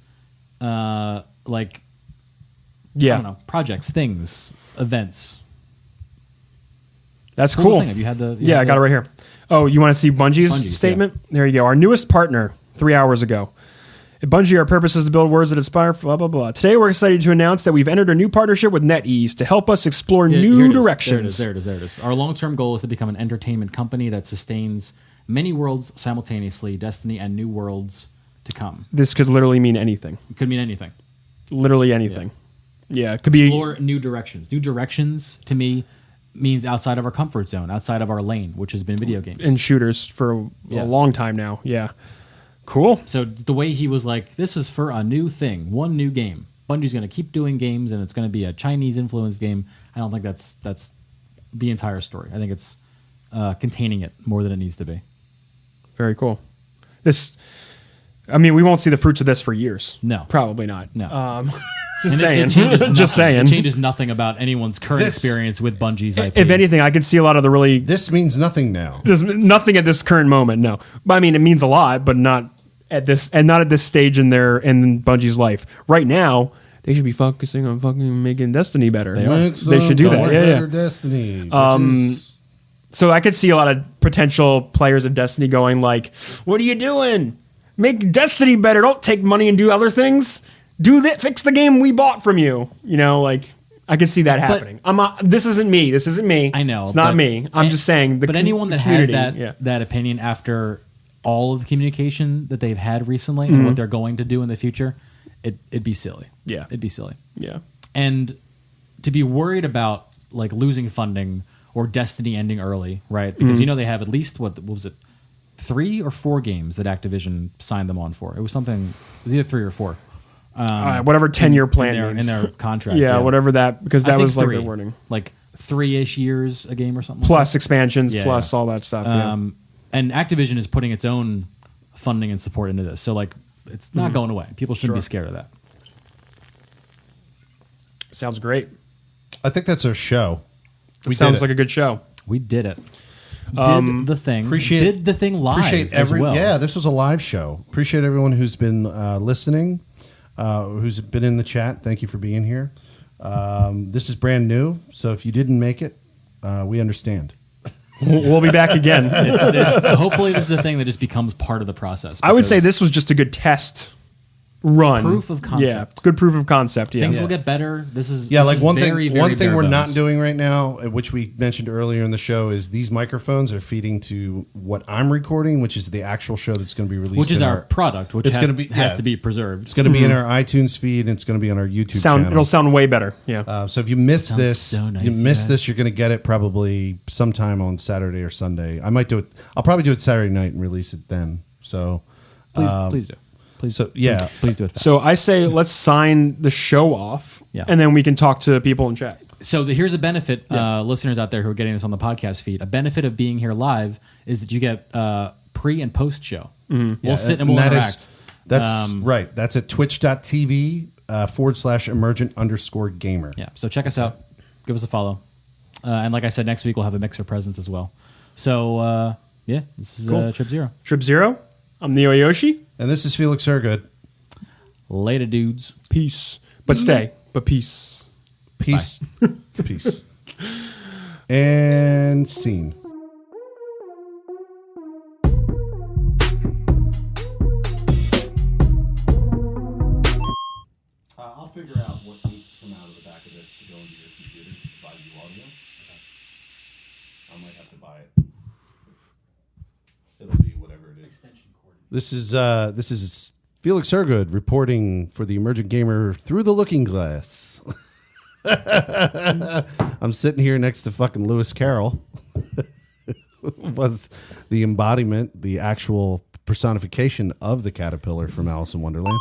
like Yeah. I don't know, projects, things, events. That's Cool cool. thing. Have you had the? Yeah, I got it right here. Oh, you want to see Bungie's statement? yeah. There you go. Our newest partner, 3 hours ago. At Bungie, our purpose is to build words that inspire, blah, blah, blah. Today, we're excited to announce that we've entered a new partnership with NetEase to help us explore new directions. There it is. Our long-term goal is to become an entertainment company that sustains many worlds simultaneously, Destiny and new worlds to come. This could literally mean anything. It could mean anything. Literally anything. Yeah, it could Explore new directions. New directions, to me, means outside of our comfort zone, outside of our lane, which has been video games. in shooters for a long time now. Yeah. Cool. So the way he was like, this is for a new thing, one new game. Bungie's going to keep doing games, and it's going to be a Chinese-influenced game. I don't think that's the entire story. I think it's containing it more than it needs to be. Very cool. We won't see the fruits of this for years. No. Probably not. No. Just saying. Just saying. It changes nothing about anyone's current experience with Bungie's IP. If anything, I could see a lot of the really... This means nothing now. There's nothing at this current moment, no. But I mean, it means a lot, but not at this stage in Bungie's life. Right now, they should be focusing on fucking making Destiny better. They should do that. Yeah. Destiny. So I could see a lot of potential players of Destiny going like, "What are you doing? Make Destiny better. Don't take money and do other things. Do that. Fix the game we bought from you." You know, like I could see that happening. This isn't me. I know it's not me. I'm just saying. But anyone that has that opinion after all of the communication that they've had recently and what they're going to do in the future, it'd be silly. Yeah, it'd be silly. Yeah, and to be worried about like losing funding or Destiny ending early, right? Because they have at least what was it, 3 or 4 games that Activision signed them on for. It was either 3 or 4. Whatever 10-year plan in their contract. yeah, whatever that, because that was 3, like their wording. Like 3-ish years a game or something. Plus like expansions, plus all that stuff. And Activision is putting its own funding and support into this. So like it's not going away. People shouldn't be scared of that. Sounds great. I think that's our show. Sounds like a good show. We did it. Did the thing. Did the thing live as well. Yeah, this was a live show. Appreciate everyone who's been listening, who's been in the chat. Thank you for being here. This is brand new, so if you didn't make it, we understand. We'll be back again. Hopefully this is a thing that just becomes part of the process. I would say this was just a good test run. Proof of concept. Yeah, good proof of concept. Yeah. Things will get better. This is one very, thing. One thing we're bare not bones. doing right now, which we mentioned earlier in the show, is these microphones are feeding to what I'm recording, which is the actual show that's going to be released. Which is our product, which has to be preserved. It's going to be in our iTunes feed, and it's going to be on our YouTube channel. It'll sound way better. Yeah. So if you miss this, so nice, this, you're going to get it probably sometime on Saturday or Sunday. I might do it. I'll probably do it Saturday night and release it then. So Please do. Please do it fast. So I say let's sign the show off, and then we can talk to people in chat. So here's a benefit, listeners out there who are getting this on the podcast feed. A benefit of being here live is that you get pre and post show. We'll sit and we'll interact. That's right. That's at twitch.tv /Emergent_gamer. Yeah. So check us out. Give us a follow. And like I said, next week we'll have a mixer presence as well. So this is Trip Zero. Trip Zero. I'm Neo Yoshi. And this is Felix Hergood. Later, dudes. Peace. But stay. But peace. Peace. Peace. And scene. I'll figure out what needs to come out of the back of this to go into your computer to provide you audio. I might have to buy it. It'll be whatever it is. Extension cord. This is Felix Hergood reporting for the Emergent Gamer through the looking glass. I'm sitting here next to fucking Lewis Carroll. Was the embodiment, the actual personification of the caterpillar from Alice in Wonderland.